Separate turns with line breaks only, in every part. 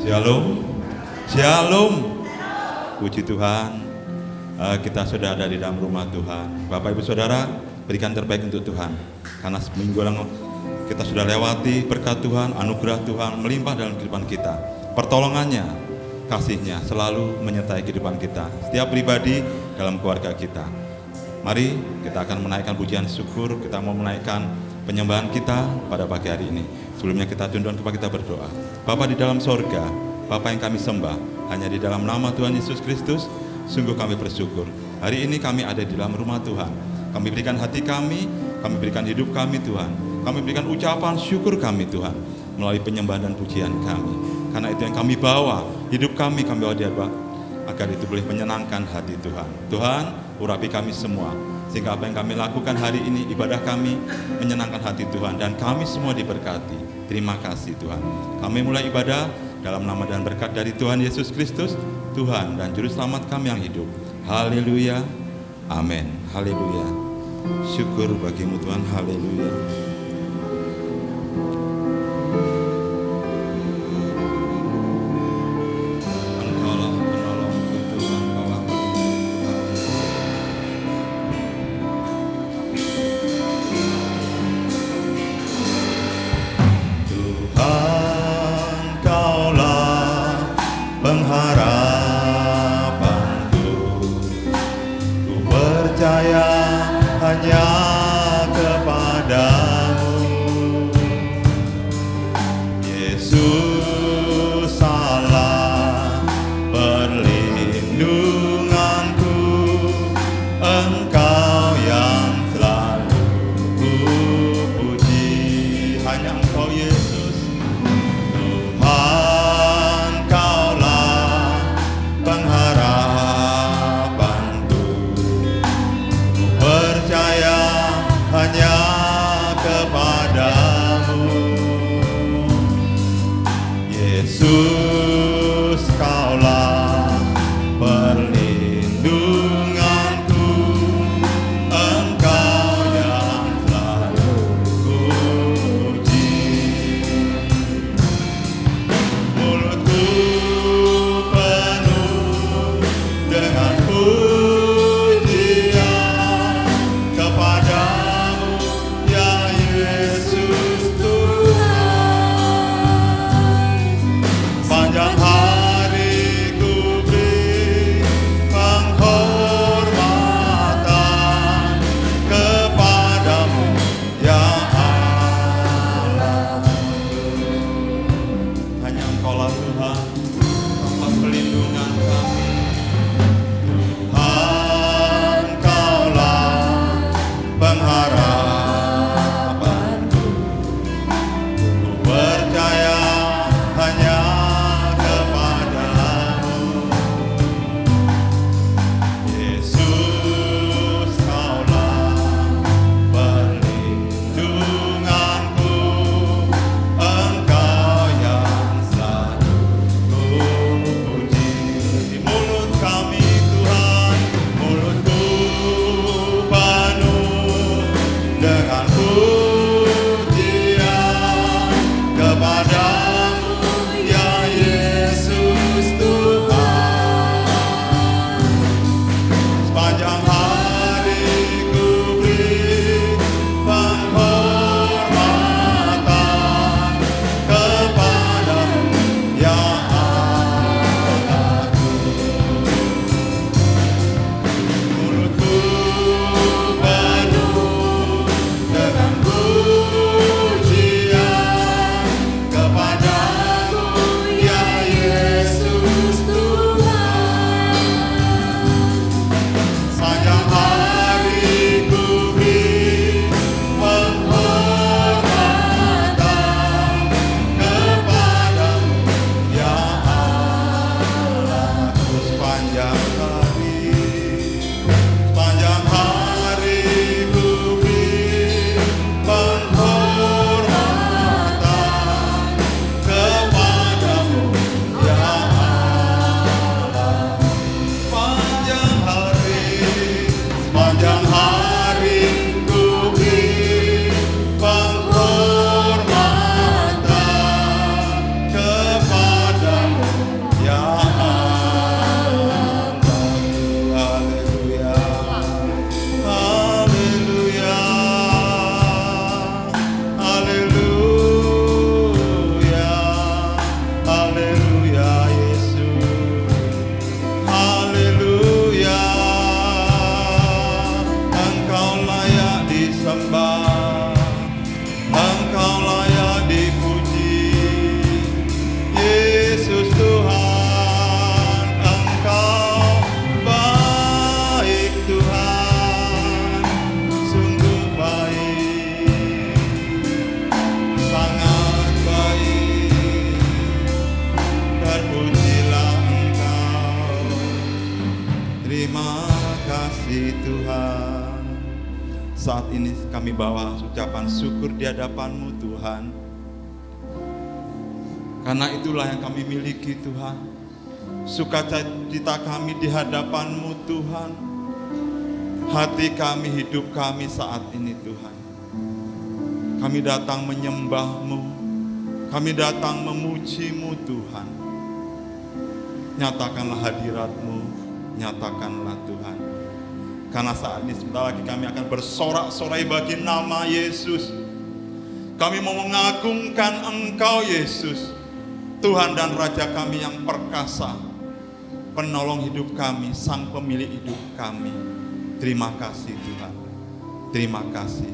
Shalom, Shalom. Puji Tuhan, kita sudah ada di dalam rumah Tuhan. Bapak Ibu Saudara, berikan terbaik untuk Tuhan. Karena seminggu lalu kita sudah lewati berkat Tuhan, anugerah Tuhan melimpah dalam kehidupan kita. Pertolongannya, kasih-Nya selalu menyertai kehidupan kita, setiap pribadi dalam keluarga kita. Mari kita akan menaikkan pujian syukur, kita mau menaikkan penyembahan kita pada pagi hari ini. Sebelumnya kita tundukkan kepala kita berdoa. Bapa di dalam sorga, Bapa yang kami sembah, hanya di dalam nama Tuhan Yesus Kristus, sungguh kami bersyukur. Hari ini kami ada di dalam rumah Tuhan. Kami berikan hati kami berikan hidup kami Tuhan. Kami berikan ucapan syukur kami Tuhan, melalui penyembahan dan pujian kami. Karena itu yang kami bawa, hidup kami bawa di hadapan, agar itu boleh menyenangkan hati Tuhan. Tuhan, urapi kami semua, sehingga apa yang kami lakukan hari ini, ibadah kami menyenangkan hati Tuhan, dan kami semua diberkati. Terima kasih Tuhan. Kami mulai ibadah dalam nama dan berkat dari Tuhan Yesus Kristus, Tuhan dan Juru Selamat kami yang hidup. Haleluya, amin. Haleluya. Syukur bagimu Tuhan, haleluya.
Hanya kepadamu, Yesus Allah perlindunganku, Engkau yang selalu kupuji. Hanya Engkau Yesus, Tuhan Kaulah pengharapanku, ku percaya hanya kepadamu, Yesus Kaulah perlindunganku, Engkau yang selalu kupuji. Mulutku penuh dengan pujian kepadamu, ya Yesus Tuhan. Panjang hari ku beri penghormatan kepadamu, ya Allah. Hanya Engkaulah Tuhan, tempat pelindungan kami. Tuhan, Kaulah pengharapanku, ku percaya hanya kepadamu, Yesus Kaulah perlindunganku, Engkau yang selalu kupuji.
saat ini kami bawa ucapan syukur di hadapan-Mu Tuhan. Karena itulah yang kami miliki Tuhan. Sukacita kami di hadapan-Mu Tuhan. Hati kami, hidup kami saat ini Tuhan. Kami datang menyembah-Mu. Kami datang memuji-Mu Tuhan. Nyatakanlah hadirat-Mu. Nyatakanlah Tuhan. Karena saat ini sebentar lagi kami akan bersorak-sorai bagi nama Yesus. Kami mau mengagungkan Engkau Yesus, Tuhan dan Raja kami yang perkasa, penolong hidup kami, sang pemilik hidup kami. Terima kasih Tuhan. Terima kasih.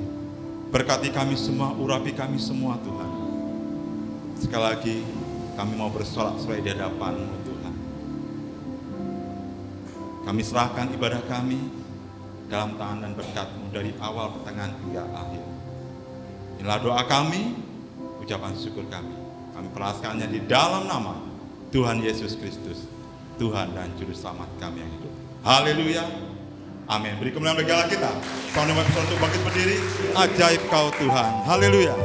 Berkati kami semua, urapi kami semua Tuhan. Sekali lagi kami mau bersorak-sorai di hadapan-Mu Tuhan. Kami serahkan ibadah kami dalam tangan dan berkat-Mu dari awal, pertengahan hingga akhir. Inilah doa kami, ucapan syukur kami. Kami peraskannya di dalam nama Tuhan Yesus Kristus, Tuhan dan Juru Selamat kami yang hidup. Haleluya. Amin. Beri kemuliaan bagi Allah kita. Sound untuk bangkit berdiri. Ajaib Kau Tuhan. Haleluya.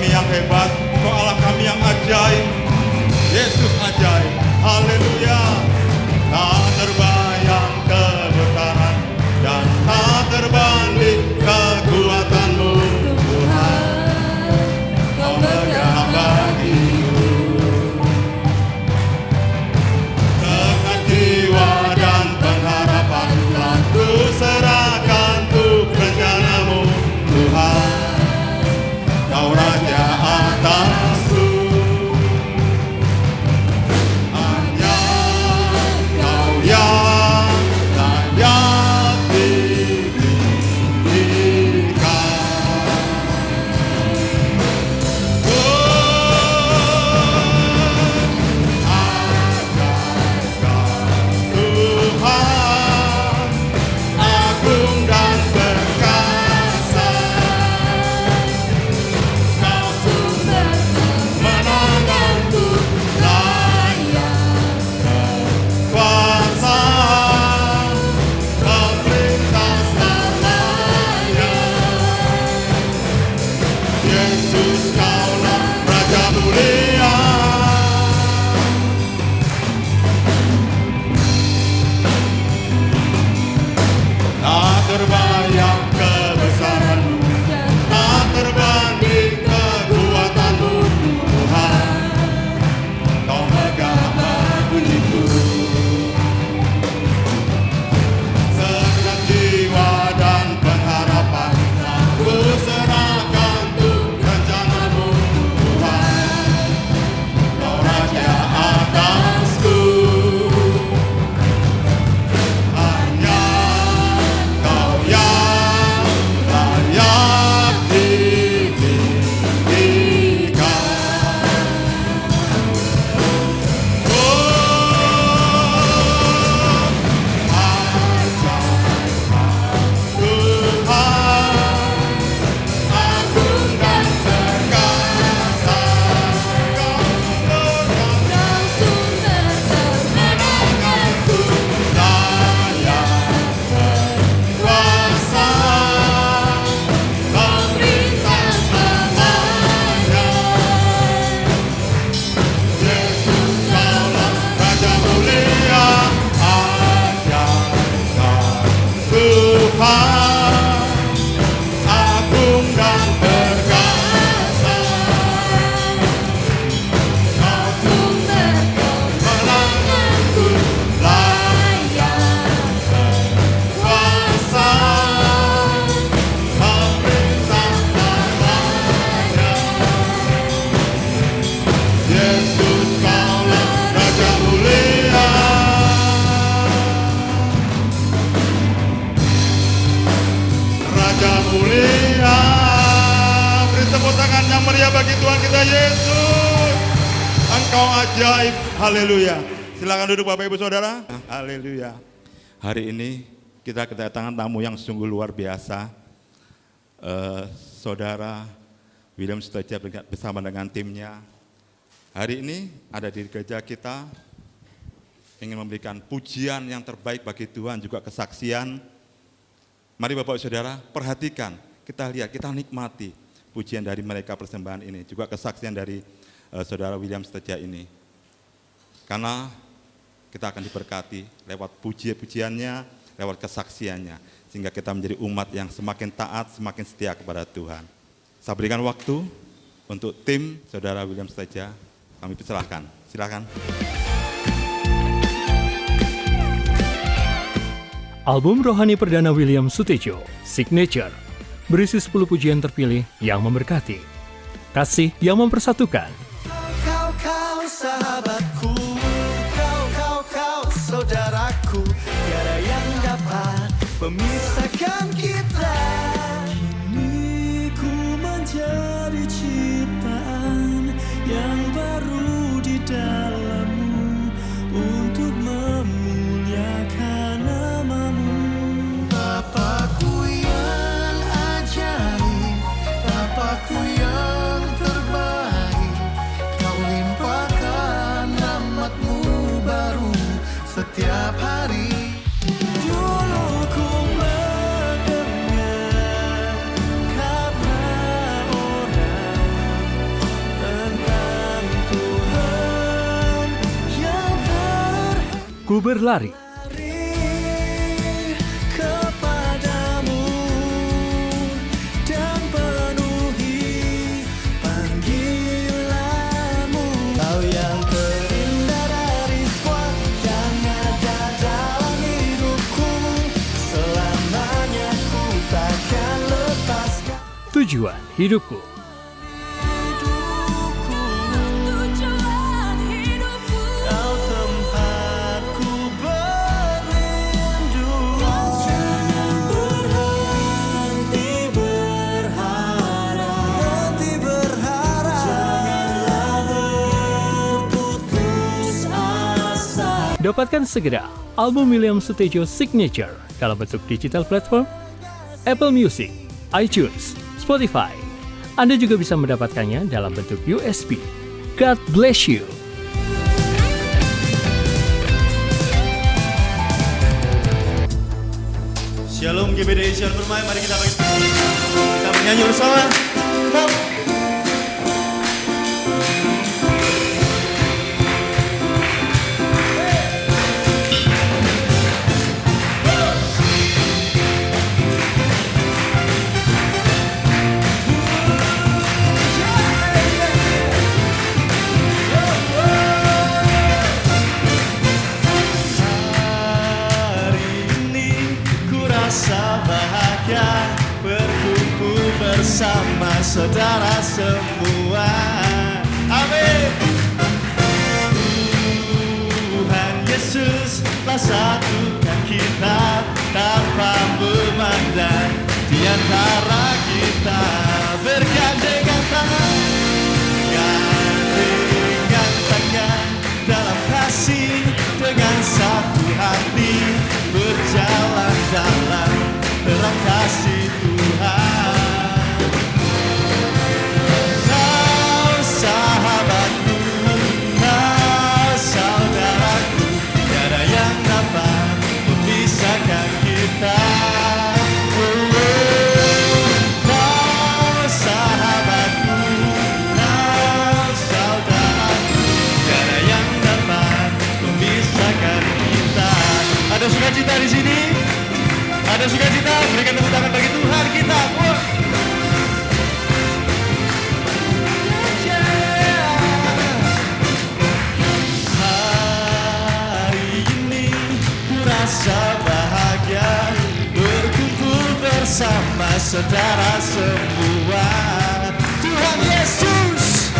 Yang hebat, Engkau Allah kami yang ajaib. Yesus ajaib. Haleluya. Tak terbayang kebesaran dan tak terbanding kekuatan-Mu Tuhan. Kau megah bagiku dengan jiwa dan pengharapan, telah ku serahkan untuk rencana-Mu Tuhan. Kau Raja atasku, hanya Kau yang layak ditinggikan. Ajaib Tuhan, agung dan perkasa. Terbayang kebesaran-Mu, tak terbanding kekuatan-Mu Tuhan. Kau megah bagiku segenap jiwa dan pengharapan, ku serahkan untuk rencana-Mu Tuhan. Kau Raja atasku, meriah bagi Tuhan kita Yesus. Engkau ajaib. Haleluya. Silakan duduk Bapak Ibu Saudara. Haleluya. Hari ini kita kedatangan tamu yang sungguh luar biasa. Saudara William Suteja bersama dengan timnya. Hari ini ada di gereja kita, ingin memberikan pujian yang terbaik bagi Tuhan, juga kesaksian. Mari Bapak Saudara, perhatikan, kita lihat, kita nikmati pujian dari mereka persembahan ini, juga kesaksian dari Saudara William Suteja ini. Karena kita akan diberkati lewat pujiannya, lewat kesaksiannya, sehingga kita menjadi umat yang semakin taat, semakin setia kepada Tuhan. Saya berikan waktu untuk tim Saudara William Suteja, kami persilahkan. Silakan.
Album rohani perdana William Sutejo, Signature, berisi 10 pujian terpilih yang memberkati. Kasih yang mempersatukan.
Kau sahabatku, kau saudaraku, tiada yang dapat memisahkan kita. Kini ku menjadi ciptaan yang baru di dalam-Mu untuk memuliakan nama-Mu. Bapakku yang ajaib, Bapakku yang terbaik, Kau limpahkan rahmat-Mu baru setiap hari. Dulu ku mendengar kata orang tentang Tuhan yang
Ku berlari.
kepadamu dan penuhi panggilanmu. Kau yang terindah dari sepanjang ada dalam hidupku, selamanya ku takkan lepaskan
Tujuan hidupku.
hidupku. Kau tempatku berlindung. Jangan berhenti berharap, janganlah berputus asa.
Dapatkan segera album William Sutejo Signature dalam bentuk digital platform Apple Music, iTunes, Spotify. Anda juga bisa mendapatkannya dalam bentuk USB. God bless you.
Shalom GBD Shalom Permai, mari kita menyanyi bersama. Come.
Hari ini ku rasa bahagia berkumpul bersama saudara semua. Amin. Tuhan Yesus telah satukan kita tanpa memandang di antara kita, bergandengan tangan, gandengan tangan dalam kasih, dengan satu hati berjalan dalam terang kasih Tuhan. Kau sahabatku, kau saudaraku, tiada yang dapat memisahkan kita. Kau sahabatku, kau saudaraku, tiada yang dapat memisahkan kita. Ada sukacita di sini? Ada sukacita? Berikan tepuk tangan bagi Tuhan kita. Hari ini ku rasa bahagia berkumpul bersama saudara semua. Tuhan Yesus,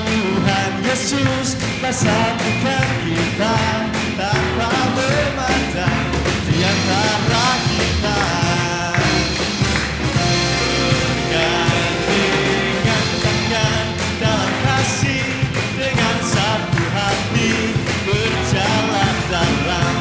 Tuhan Yesus telah satukan kita tanpa memandang di antara kita. Gandengan tangan dalam kasih, dengan satu hati berjalan dalam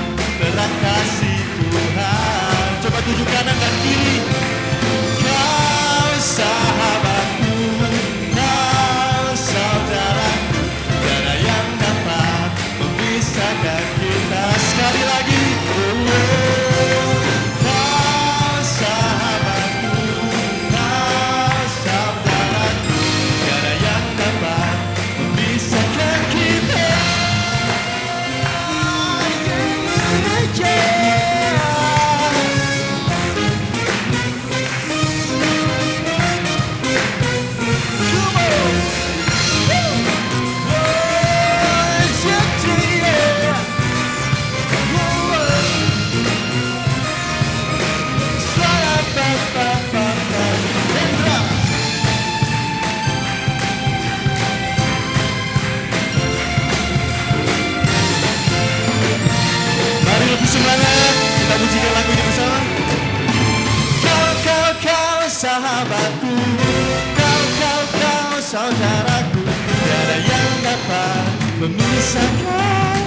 saudaraku, tiada yang dapat memisahkan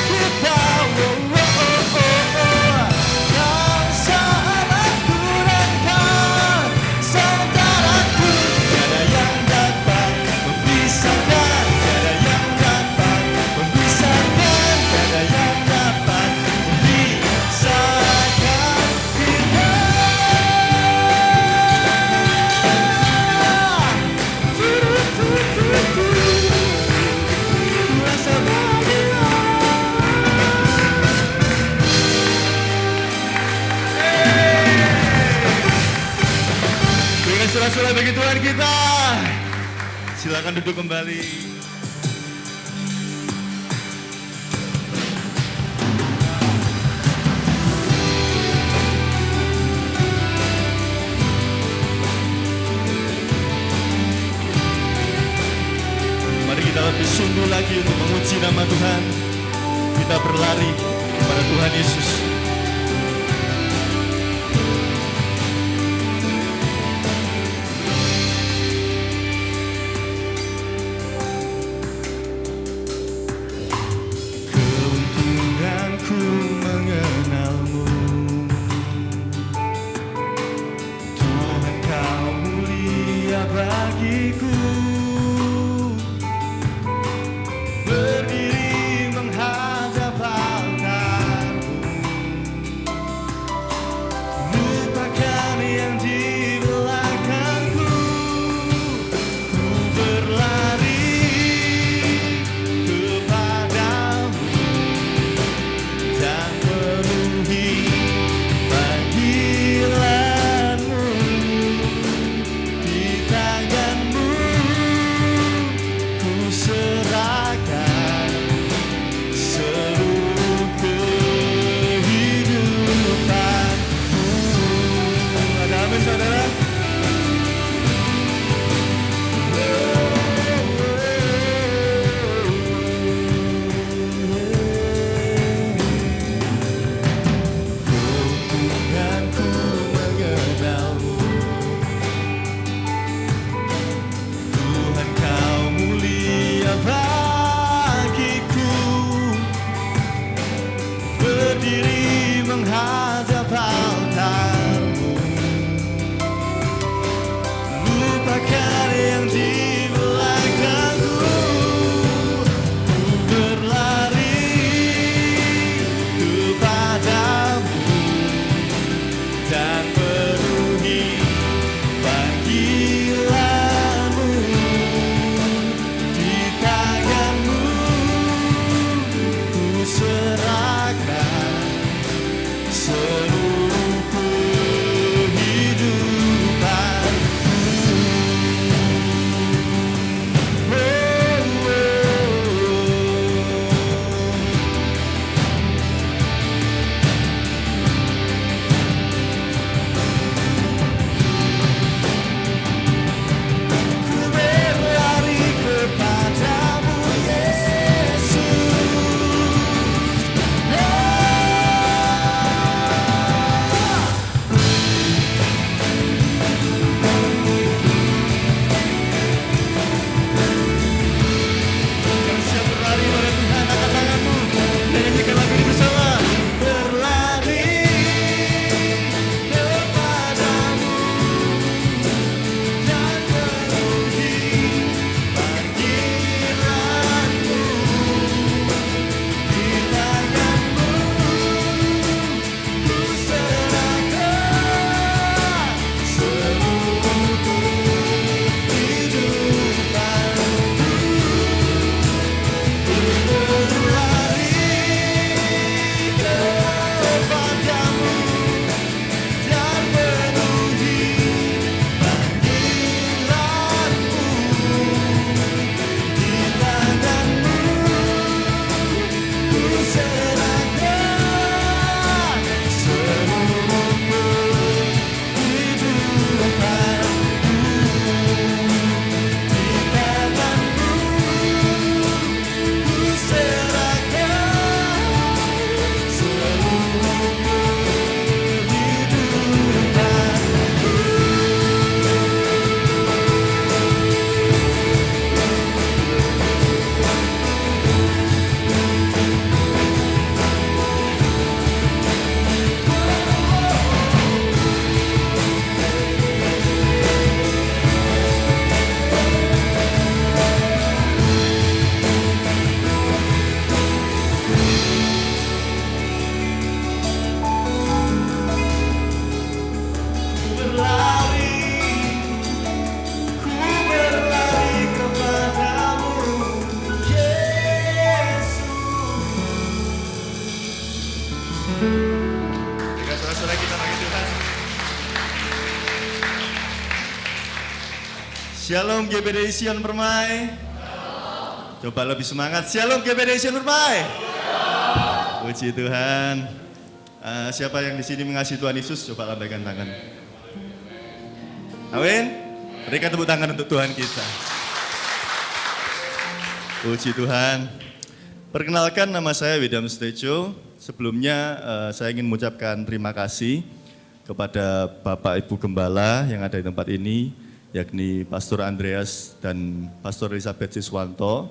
kita. Kau sahabatku dan kau saudaraku, tiada yang dapat memisahkan, tiada yang dapat memisahkan, tiada yang dapat memisahkan kita. Rasa bahagia. Dengan surah-surah bagi Tuhan kita. Silakan duduk kembali. Mari kita lebih sungguh lagi untuk memuji nama Tuhan. Kita berlari kepada Tuhan Yesus. Keuntunganku mengenalmu, Tuhan kau mulia bagiku. Berdiri menghadap altar-Mu,
Shalom GBD Sion Permai. Coba lebih semangat. Shalom GBD Sion Permai. Puji Tuhan. Siapa yang di sini mengasihi Tuhan Yesus? Coba lambaikan tangan. Amin. Berikan tepuk tangan untuk Tuhan kita. Puji Tuhan. Perkenalkan, nama saya William Sutejo. Sebelumnya saya ingin mengucapkan terima kasih kepada Bapak Ibu Gembala yang ada di tempat ini, yakni Pastor Andreas dan Pastor Elizabeth Siswanto,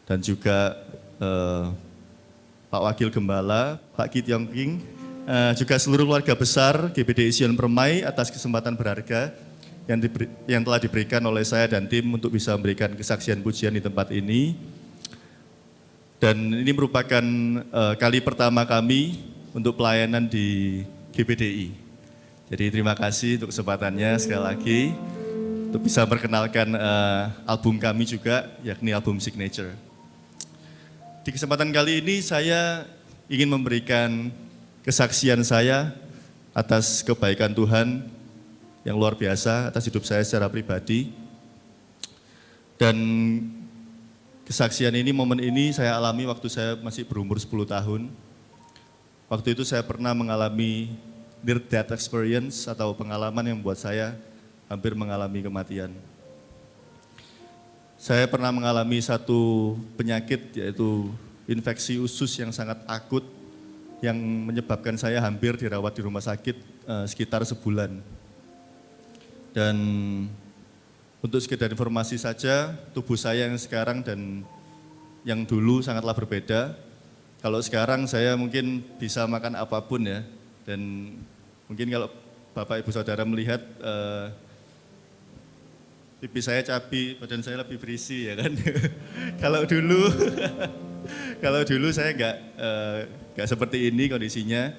dan juga Pak Wakil Gembala, Pak Ki Tiong King, juga seluruh keluarga besar GBD Sion Permai atas kesempatan berharga yang telah diberikan oleh saya dan tim untuk bisa memberikan kesaksian pujian di tempat ini. Dan ini merupakan kali pertama kami untuk pelayanan di GBDI. Jadi terima kasih untuk kesempatannya sekali lagi untuk bisa memperkenalkan album kami juga, yakni album Signature. Di kesempatan kali ini saya ingin memberikan kesaksian saya atas kebaikan Tuhan yang luar biasa atas hidup saya secara pribadi. Dan kesaksian ini, momen ini saya alami waktu saya masih berumur 10 tahun. Waktu itu saya pernah mengalami near death experience atau pengalaman yang membuat saya hampir mengalami kematian. Saya pernah mengalami satu penyakit yaitu infeksi usus yang sangat akut yang menyebabkan saya hampir dirawat di rumah sakit sekitar sebulan. Dan untuk sekedar informasi saja, tubuh saya yang sekarang dan yang dulu sangatlah berbeda. Kalau sekarang saya mungkin bisa makan apapun ya, dan mungkin kalau Bapak Ibu Saudara melihat pipi saya cabi, badan saya lebih berisi ya kan. Kalau dulu saya nggak seperti ini kondisinya.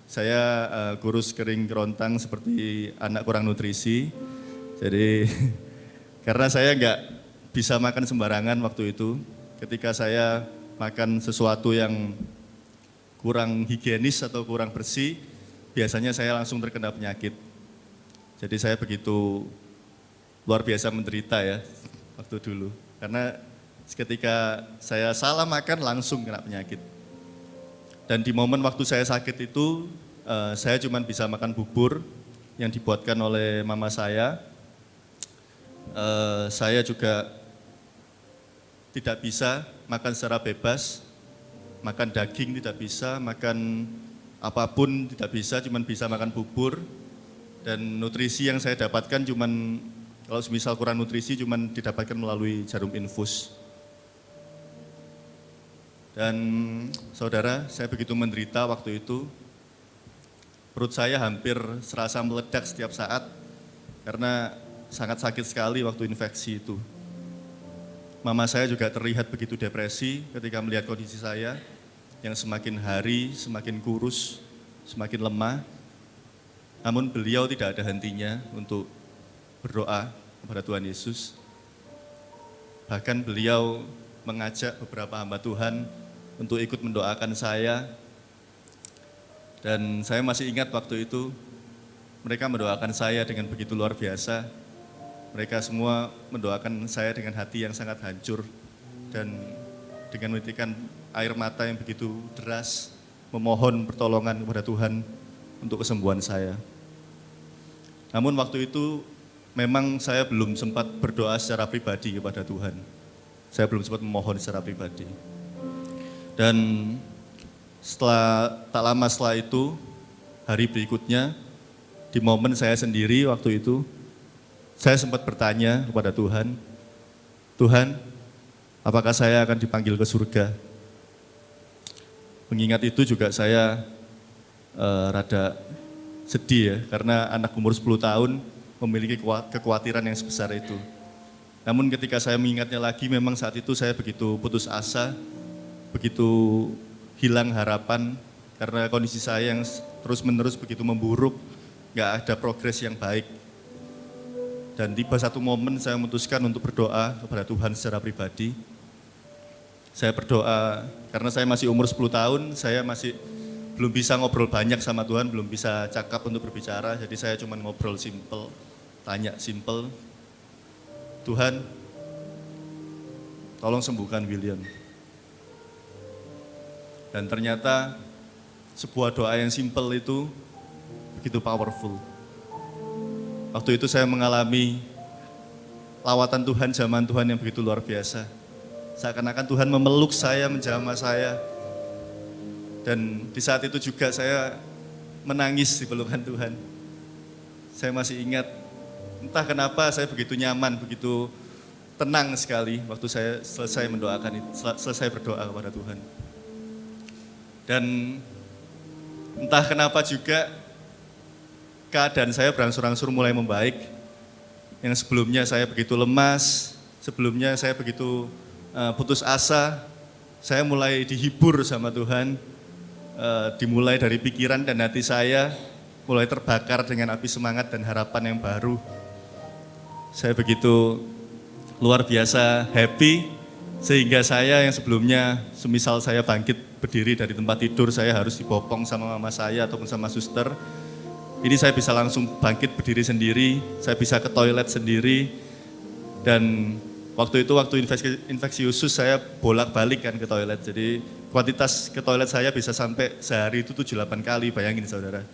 Saya kurus kering kerontang seperti anak kurang nutrisi. Jadi karena saya nggak bisa makan sembarangan waktu itu, ketika saya makan sesuatu yang kurang higienis atau kurang bersih, biasanya saya langsung terkena penyakit. Jadi saya begitu luar biasa menderita ya waktu dulu. Karena ketika saya salah makan langsung kena penyakit. Dan di momen waktu saya sakit itu, saya cuma bisa makan bubur yang dibuatkan oleh mama saya. Saya juga tidak bisa makan secara bebas, makan daging tidak bisa, makan apapun tidak bisa, cuma bisa makan bubur. Dan nutrisi yang saya dapatkan cuman, kalau misal kurang nutrisi cuman didapatkan melalui jarum infus. Dan saudara, saya begitu menderita waktu itu, perut saya hampir serasa meledak setiap saat, karena sangat sakit sekali waktu infeksi itu. Mama saya juga terlihat begitu depresi ketika melihat kondisi saya yang semakin hari semakin kurus, semakin lemah. Namun beliau tidak ada hentinya untuk berdoa kepada Tuhan Yesus. Bahkan beliau mengajak beberapa hamba Tuhan untuk ikut mendoakan saya. Dan saya masih ingat waktu itu mereka mendoakan saya dengan begitu luar biasa. Mereka semua mendoakan saya dengan hati yang sangat hancur dan dengan menitikan air mata yang begitu deras, memohon pertolongan kepada Tuhan untuk kesembuhan saya. Namun waktu itu memang saya belum sempat berdoa secara pribadi kepada Tuhan. Saya belum sempat memohon secara pribadi. Dan tak lama setelah itu, hari berikutnya, di momen saya sendiri waktu itu, saya sempat bertanya kepada Tuhan, Tuhan, apakah saya akan dipanggil ke surga? Mengingat itu juga saya rada sedih ya, karena anak umur 10 tahun memiliki kekhawatiran yang sebesar itu. Namun ketika saya mengingatnya lagi, memang saat itu saya begitu putus asa, begitu hilang harapan, karena kondisi saya yang terus-menerus begitu memburuk, gak ada progres yang baik. Dan tiba satu momen saya memutuskan untuk berdoa kepada Tuhan secara pribadi. Saya berdoa karena saya masih umur 10 tahun, saya masih belum bisa ngobrol banyak sama Tuhan, belum bisa cakap untuk berbicara, jadi saya cuma ngobrol simple, tanya simple. Tuhan, tolong sembuhkan William. Dan ternyata sebuah doa yang simpel itu begitu powerful. Waktu itu saya mengalami lawatan Tuhan, zaman Tuhan yang begitu luar biasa. Seakan-akan Tuhan memeluk saya, menjamah saya. Dan di saat itu juga saya menangis di pelukan Tuhan. Saya masih ingat, entah kenapa saya begitu nyaman, begitu tenang sekali waktu saya selesai berdoa kepada Tuhan. Dan entah kenapa juga keadaan saya berangsur-angsur mulai membaik. Yang sebelumnya saya begitu lemas, sebelumnya saya begitu putus asa, saya mulai dihibur sama Tuhan, dimulai dari pikiran dan hati saya mulai terbakar dengan api semangat dan harapan yang baru. Saya begitu luar biasa happy, sehingga saya yang sebelumnya semisal saya bangkit berdiri dari tempat tidur, saya harus dibopong sama mama saya ataupun sama suster. Ini saya bisa langsung bangkit berdiri sendiri, saya bisa ke toilet sendiri. Dan waktu itu waktu infeksi usus saya bolak-balik kan ke toilet. Jadi kuantitas ke toilet saya bisa sampai sehari itu 7-8 kali, bayangin saudara.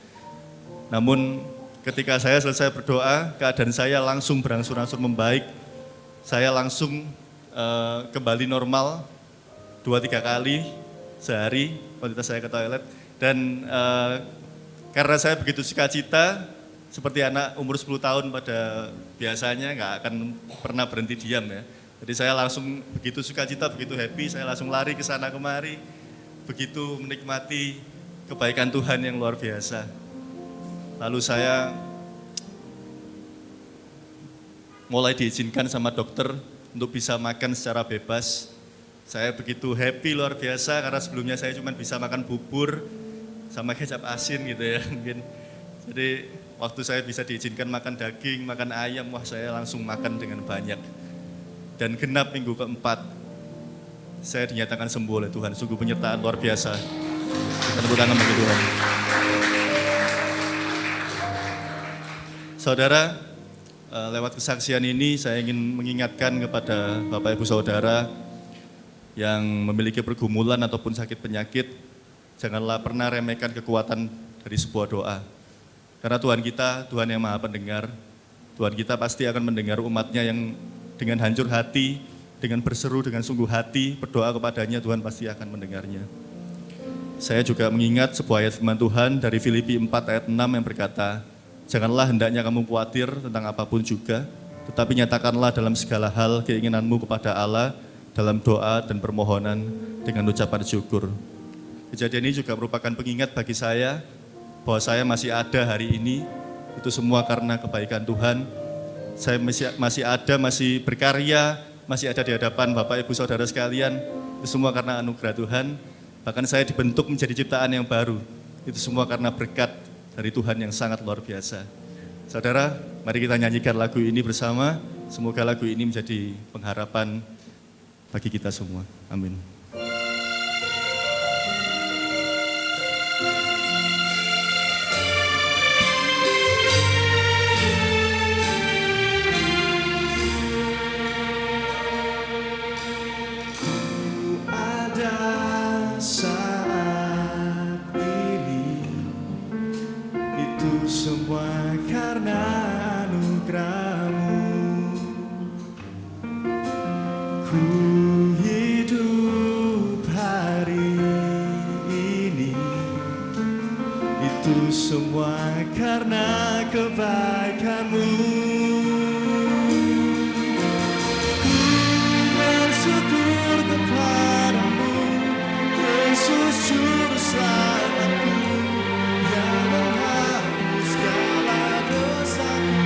Namun ketika saya selesai berdoa, keadaan saya langsung berangsur-angsur membaik. Saya langsung kembali normal 2-3 kali sehari kuantitas saya ke toilet. Dan karena saya begitu sukacita, seperti anak umur 10 tahun pada biasanya nggak akan pernah berhenti diam ya. Jadi saya langsung begitu sukacita, begitu happy, saya langsung lari ke sana kemari, begitu menikmati kebaikan Tuhan yang luar biasa. Lalu saya mulai diizinkan sama dokter untuk bisa makan secara bebas. Saya begitu happy luar biasa karena sebelumnya saya cuma bisa makan bubur sama kecap asin gitu ya mungkin. Jadi waktu saya bisa diizinkan makan daging, makan ayam, wah saya langsung makan dengan banyak. Dan genap minggu keempat, saya dinyatakan sembuh oleh Tuhan. Sungguh penyertaan luar biasa. Kita tepuk tangan bagi Tuhan. Saudara, lewat kesaksian ini saya ingin mengingatkan kepada Bapak Ibu Saudara yang memiliki pergumulan ataupun sakit penyakit, janganlah pernah remehkan kekuatan dari sebuah doa. Karena Tuhan kita, Tuhan yang Maha Pendengar, Tuhan kita pasti akan mendengar umatnya yang dengan hancur hati, dengan berseru, dengan sungguh hati, berdoa kepadanya, Tuhan pasti akan mendengarnya. Saya juga mengingat sebuah ayat firman Tuhan dari Filipi 4 ayat 6 yang berkata, janganlah hendaknya kamu khawatir tentang apapun juga, tetapi nyatakanlah dalam segala hal keinginanmu kepada Allah, dalam doa dan permohonan dengan ucapan syukur. Kejadian ini juga merupakan pengingat bagi saya, bahwa saya masih ada hari ini, itu semua karena kebaikan Tuhan. Saya masih ada, masih berkarya, masih ada di hadapan Bapak Ibu Saudara sekalian, itu semua karena anugerah Tuhan. Bahkan saya dibentuk menjadi ciptaan yang baru, itu semua karena berkat dari Tuhan yang sangat luar biasa. Saudara, mari kita nyanyikan lagu ini bersama, semoga lagu ini menjadi pengharapan bagi kita semua. Amin.
Semua karena anugerah-Mu, ku hidup hari ini. Itu semua karena kebaikan-Mu. Ku bersyukur kepadamu, Yesus Juru Selamatku, yang menghapus segala dosaku.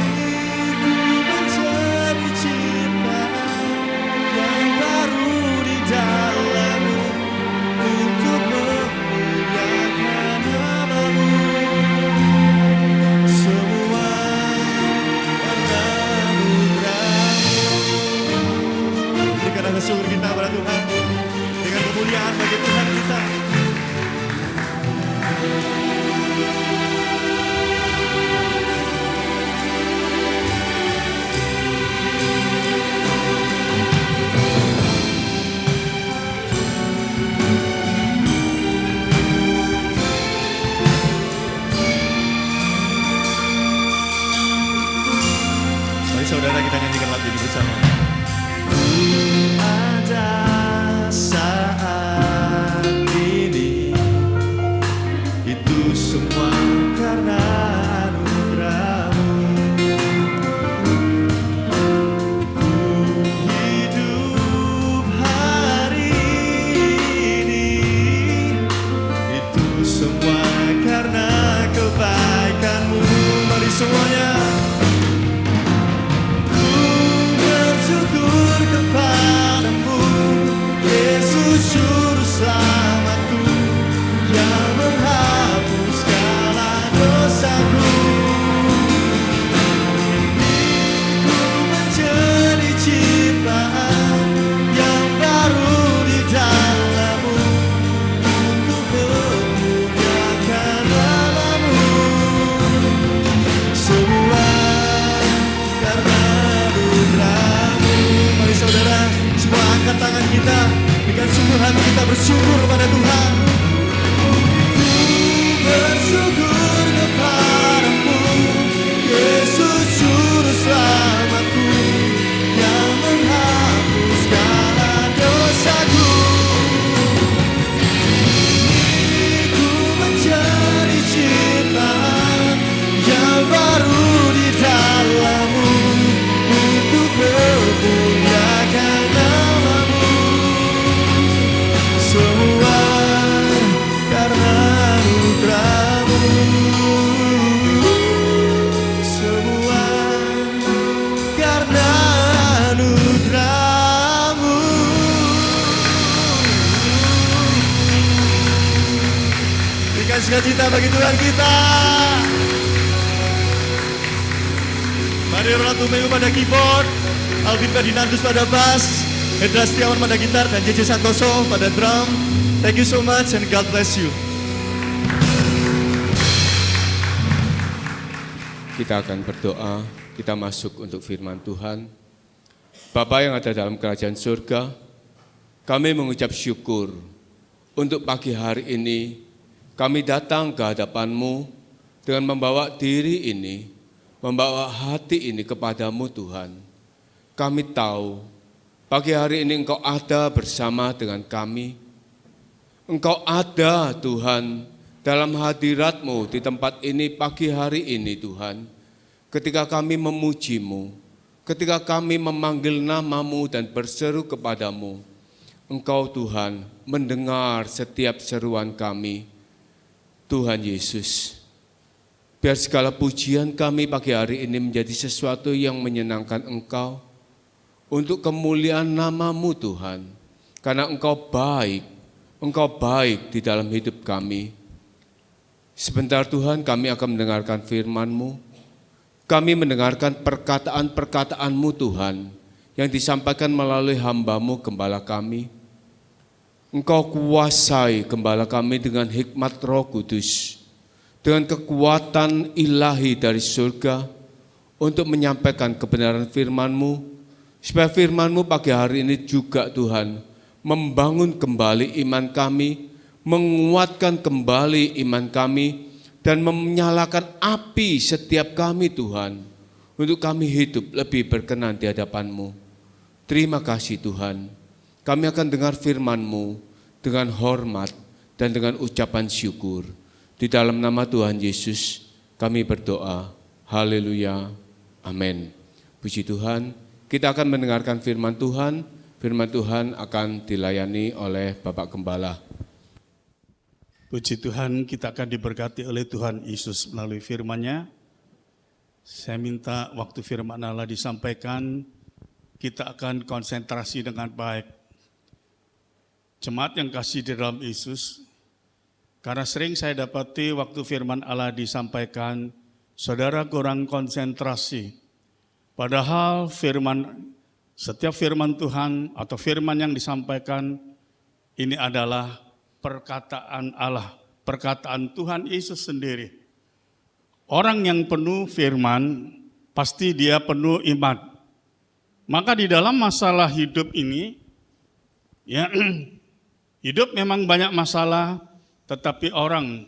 Hidupku menjadi ciptaan yang baru di dalam-Mu, untuk memuliakan
saudara kita nyanyikan lagu ini bersama.
Ada saat ini, itu semua karena anugerah-Mu. Ku hidup hari ini, itu semua karena kebaikan-Mu. Mari semuanya. Bersyukur kepadamu, Yesus Juru Selamatku, yang menghapus segala dosaku. Ku menjadi ciptaan yang baru di dalam-Mu, untuk memuliakan nama-Mu. Semua karena anugerah-Mu. Mari saudara, semua angkat tangan kita, dengan sungguh hati kita bersyukur kepada Tuhan. Ku bersyukur kepadamu, Yesus Juru Selamatku, yang menghapus segala dosaku. Ku menjadi ciptaan yang baru di dalam-Mu, untuk memuliakan nama-Mu. Semua karena anugerah-Mu. Semua karena anugerah-Mu. Berikan sukacita bagi Tuhan kita. Mari Ratu Megu pada keyboard, Alvin Ferdinandus pada bass, Hendra Setiawan pada gitar, dan JJ Santoso pada drum. Thank you so much and God bless you.
Kita akan berdoa, kita masuk untuk firman Tuhan. Bapa yang ada dalam kerajaan surga, kami mengucap syukur untuk pagi hari ini. Kami datang ke hadapan-Mu dengan membawa diri ini, membawa hati ini kepadamu Tuhan. Kami tahu pagi hari ini Engkau ada bersama dengan kami. Engkau ada Tuhan dalam hadirat-Mu di tempat ini pagi hari ini Tuhan. Ketika kami memuji-Mu, ketika kami memanggil nama-Mu dan berseru kepadamu, Engkau Tuhan mendengar setiap seruan kami. Tuhan Yesus, biar segala pujian kami pagi hari ini menjadi sesuatu yang menyenangkan Engkau, untuk kemuliaan nama-Mu Tuhan, karena Engkau baik di dalam hidup kami. Sebentar Tuhan, kami akan mendengarkan firman-Mu, kami mendengarkan perkataan-perkataan-Mu Tuhan, yang disampaikan melalui hamba-Mu Gembala kami. Engkau kuasai Gembala kami dengan hikmat Roh Kudus, dengan kekuatan ilahi dari surga, untuk menyampaikan kebenaran firman-Mu, supaya firman-Mu pagi hari ini juga Tuhan, membangun kembali iman kami, menguatkan kembali iman kami, dan menyalakan api setiap kami Tuhan, untuk kami hidup lebih berkenan di hadapan-Mu. Terima kasih Tuhan. Kami akan dengar firman-Mu dengan hormat dan dengan ucapan syukur. Di dalam nama Tuhan Yesus kami berdoa. Haleluya. Amin. Puji Tuhan. Kita akan mendengarkan firman Tuhan. Firman Tuhan akan dilayani oleh Bapak Gembala.
Puji Tuhan, kita akan diberkati oleh Tuhan Yesus melalui firman-Nya. Saya minta waktu firman Allah disampaikan, kita akan konsentrasi dengan baik. Jemaat yang kasih di dalam Yesus, karena sering saya dapati waktu firman Allah disampaikan, saudara kurang konsentrasi. Padahal setiap firman Tuhan atau firman yang disampaikan, ini adalah perkataan Allah, perkataan Tuhan Yesus sendiri. Orang yang penuh firman, pasti dia penuh iman. Maka di dalam masalah hidup ini, ya, hidup memang banyak masalah, tetapi orang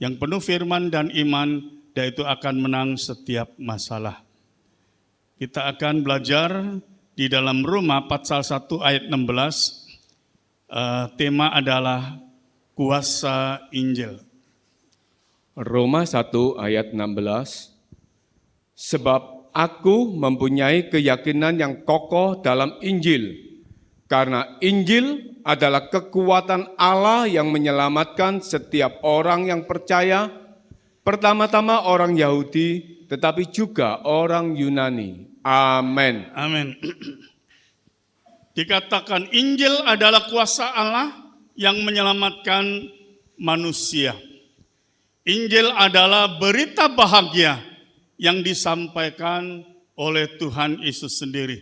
yang penuh firman dan iman, dia itu akan menang setiap masalah. Kita akan belajar di dalam Roma pasal 1 ayat 16. Tema adalah kuasa Injil.
Roma 1 ayat 16. Sebab aku mempunyai keyakinan yang kokoh dalam Injil, karena Injil adalah kekuatan Allah yang menyelamatkan setiap orang yang percaya, pertama-tama orang Yahudi, tetapi juga orang Yunani. Amin.
Amin. Dikatakan Injil adalah kuasa Allah yang menyelamatkan manusia. Injil adalah berita bahagia yang disampaikan oleh Tuhan Yesus sendiri.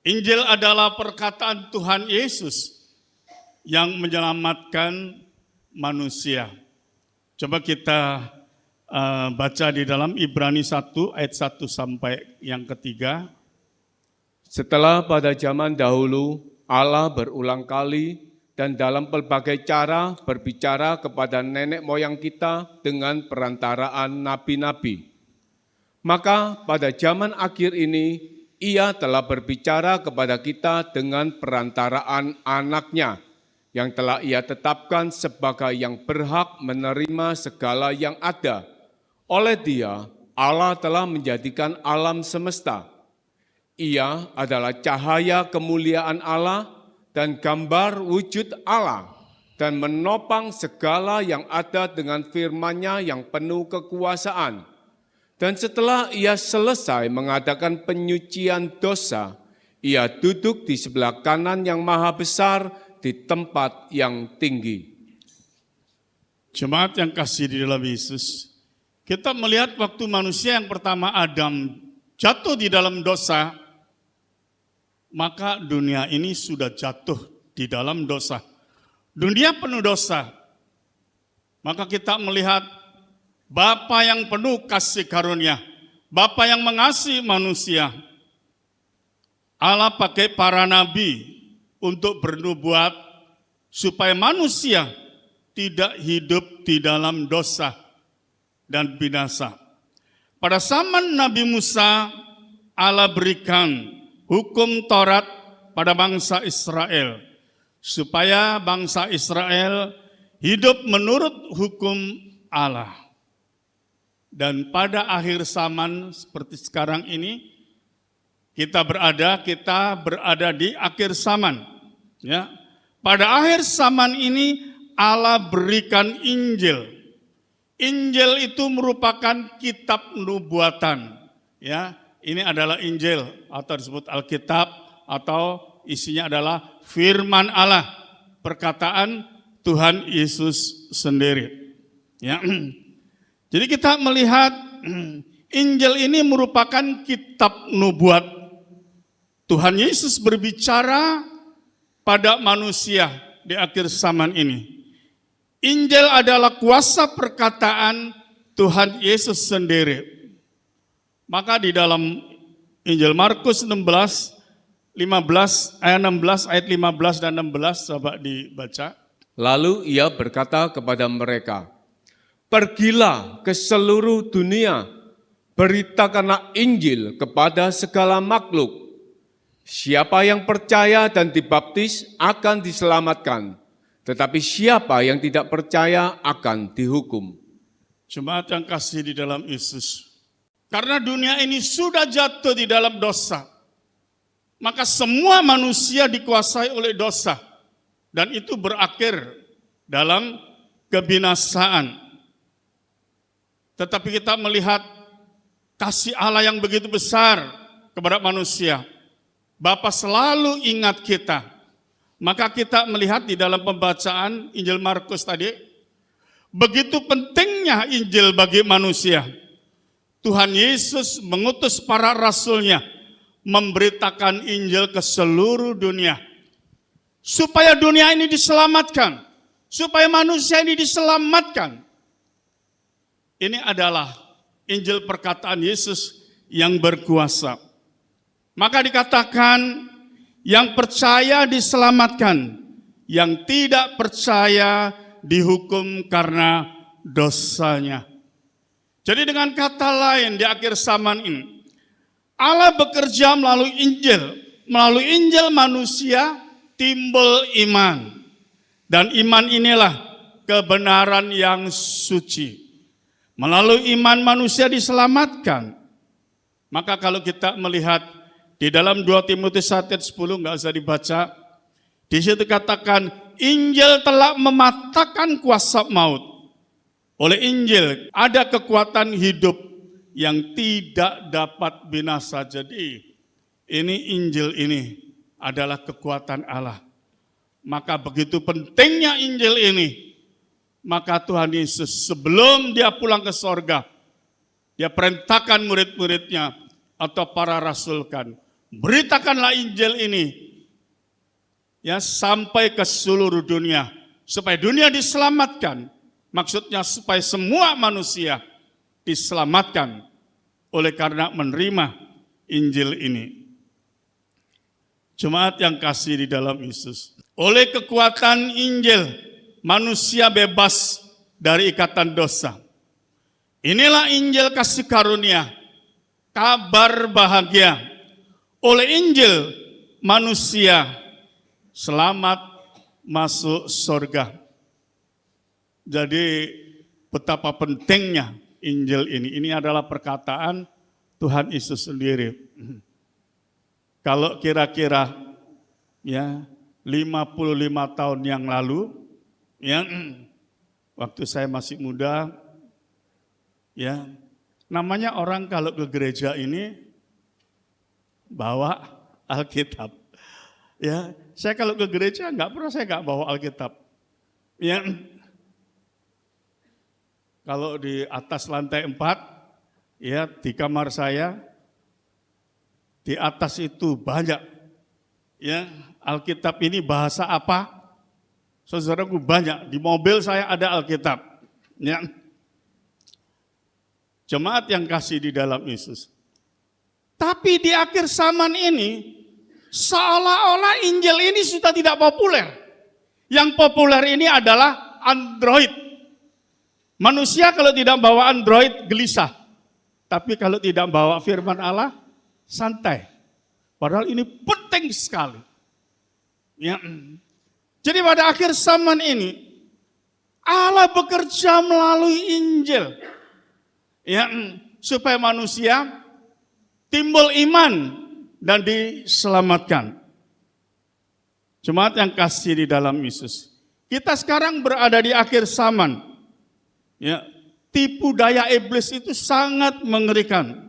Injil adalah perkataan Tuhan Yesus yang menyelamatkan manusia. Coba kita baca di dalam Ibrani 1 ayat 1 sampai yang ketiga.
Setelah pada zaman dahulu Allah berulang kali dan dalam pelbagai cara berbicara kepada nenek moyang kita dengan perantaraan nabi-nabi. Maka pada zaman akhir ini, Ia telah berbicara kepada kita dengan perantaraan anaknya, yang telah Ia tetapkan sebagai yang berhak menerima segala yang ada. Oleh Dia, Allah telah menjadikan alam semesta. Ia adalah cahaya kemuliaan Allah, dan gambar wujud Allah, dan menopang segala yang ada dengan firman-Nya yang penuh kekuasaan. Dan setelah Ia selesai mengadakan penyucian dosa, Ia duduk di sebelah kanan yang maha besar di tempat yang tinggi.
Jemaat yang kasih di dalam Yesus, kita melihat waktu manusia yang pertama Adam jatuh di dalam dosa, maka dunia ini sudah jatuh di dalam dosa. Dunia penuh dosa. Maka kita melihat Bapa yang penuh kasih karunia, Bapa yang mengasihi manusia. Allah pakai para nabi untuk bernubuat supaya manusia tidak hidup di dalam dosa dan binasa. Pada zaman Nabi Musa, Allah berikan hukum Taurat pada bangsa Israel, supaya bangsa Israel hidup menurut hukum Allah. Dan pada akhir zaman seperti sekarang ini, kita berada di akhir zaman. Ya. Pada akhir zaman ini Allah berikan Injil. Injil itu merupakan kitab nubuatan. Ya. Ini adalah Injil atau disebut Alkitab atau isinya adalah firman Allah, perkataan Tuhan Yesus sendiri. Ya. Jadi kita melihat Injil ini merupakan kitab nubuat. Tuhan Yesus berbicara pada manusia di akhir zaman ini. Injil adalah kuasa perkataan Tuhan Yesus sendiri. Maka di dalam Injil Markus 15 ayat 15 dan 16 coba dibaca.
Lalu Ia berkata kepada mereka, "Pergilah ke seluruh dunia, beritakanlah Injil kepada segala makhluk. Siapa yang percaya dan dibaptis akan diselamatkan, tetapi siapa yang tidak percaya akan dihukum."
Jemaat yang kasih di dalam Yesus, karena dunia ini sudah jatuh di dalam dosa, maka semua manusia dikuasai oleh dosa, dan itu berakhir dalam kebinasaan. Tetapi kita melihat kasih Allah yang begitu besar kepada manusia. Bapa selalu ingat kita. Maka kita melihat di dalam pembacaan Injil Markus tadi, begitu pentingnya Injil bagi manusia. Tuhan Yesus mengutus para rasulnya memberitakan Injil ke seluruh dunia. Supaya dunia ini diselamatkan. Supaya manusia ini diselamatkan. Ini adalah Injil perkataan Yesus yang berkuasa. Maka dikatakan yang percaya diselamatkan, yang tidak percaya dihukum karena dosanya. Jadi dengan kata lain di akhir zaman ini, Allah bekerja melalui Injil. Melalui Injil manusia timbul iman. Dan iman inilah kebenaran yang suci. Melalui iman manusia diselamatkan. Maka kalau kita melihat di dalam 2 Timotius 1 ayat 10 nggak usah dibaca. Di situ katakan Injil telah mematahkan kuasa maut. Oleh Injil ada kekuatan hidup yang tidak dapat binasa. Jadi ini Injil ini adalah kekuatan Allah. Maka begitu pentingnya Injil ini, maka Tuhan Yesus sebelum dia pulang ke sorga, dia perintahkan murid-muridnya atau para rasul kan, beritakanlah Injil ini ya sampai ke seluruh dunia, supaya dunia diselamatkan. Maksudnya supaya semua manusia diselamatkan oleh karena menerima Injil ini. Jemaat yang kasih di dalam Yesus, oleh kekuatan Injil, manusia bebas dari ikatan dosa. Inilah Injil kasih karunia, kabar bahagia. Oleh Injil, manusia selamat masuk surga. Jadi betapa pentingnya Injil ini. Ini adalah perkataan Tuhan Yesus sendiri. Kalau kira-kira ya 55 tahun yang lalu, ya waktu saya masih muda, ya namanya orang kalau ke gereja ini bawa Alkitab. Ya, saya kalau ke gereja nggak pernah saya nggak bawa Alkitab. Ya, kalau di atas lantai 4, ya di kamar saya, di atas itu banyak. Ya, Alkitab ini bahasa apa? Saudaraku banyak. Di mobil saya ada Alkitab. Ya. Jemaat yang kasih di dalam Yesus. Tapi di akhir zaman ini, seolah-olah Injil ini sudah tidak populer. Yang populer ini adalah Android. Manusia kalau tidak bawa Android gelisah. Tapi kalau tidak bawa firman Allah, santai. Padahal ini penting sekali. Ya. Jadi pada akhir zaman ini, Allah bekerja melalui Injil. Ya, supaya manusia timbul iman dan diselamatkan. Jemaat yang kasih di dalam Yesus. Kita sekarang berada di akhir zaman. Ya, tipu daya iblis itu sangat mengerikan.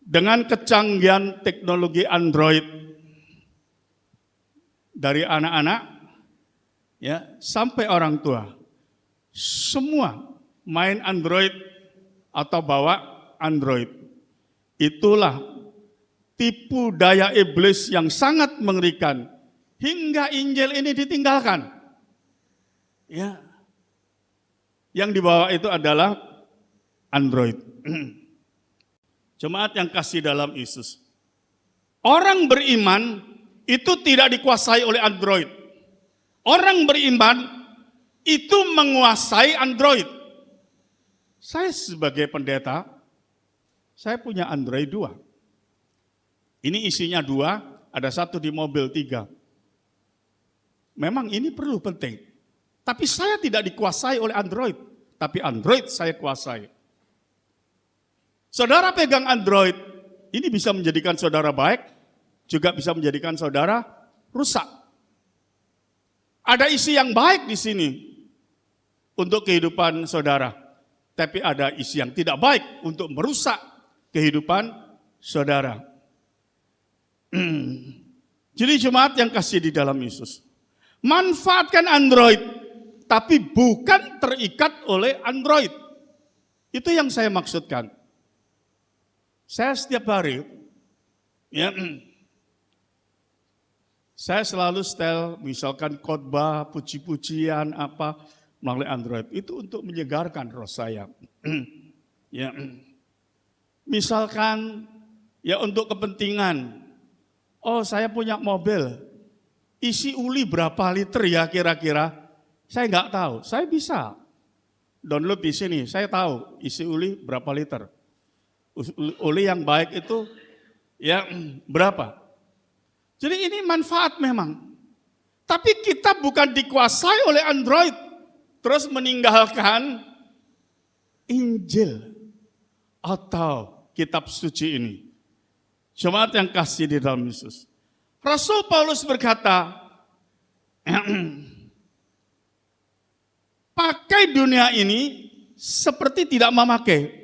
Dengan kecanggihan teknologi Android dari anak-anak ya sampai orang tua, semua main Android atau bawa Android. Itulah tipu daya iblis yang sangat mengerikan hingga Injil ini ditinggalkan. Ya, yang dibawa itu adalah Android. Jemaat yang kasih dalam Yesus. Orang beriman itu tidak dikuasai oleh Android. Orang beriman itu menguasai Android. Saya sebagai pendeta, saya punya Android 2. Ini isinya 2, ada 1 di mobil 3. Memang ini perlu penting. Tapi saya tidak dikuasai oleh Android, tapi Android saya kuasai. Saudara pegang Android, ini bisa menjadikan saudara baik, juga bisa menjadikan saudara rusak. Ada isi yang baik di sini untuk kehidupan saudara, tapi ada isi yang tidak baik untuk merusak kehidupan saudara. Jadi jemaat yang kasih di dalam Yesus, manfaatkan Android, tapi bukan terikat oleh Android. Itu yang saya maksudkan. Saya setiap hari, ya, saya selalu setel, misalkan khotbah, puji-pujian, apa, melalui Android. Itu untuk menyegarkan roh saya. Ya. Misalkan, ya untuk kepentingan, oh saya punya mobil, isi uli berapa liter ya kira-kira? Saya nggak tahu, saya bisa download di sini, saya tahu isi uli berapa liter. oleh yang baik itu ya berapa? Jadi ini manfaat memang. Tapi kita bukan dikuasai oleh Android terus meninggalkan Injil atau kitab suci ini. Jemaat yang kasih di dalam Yesus. Rasul Paulus berkata, pakai dunia ini seperti tidak memakai.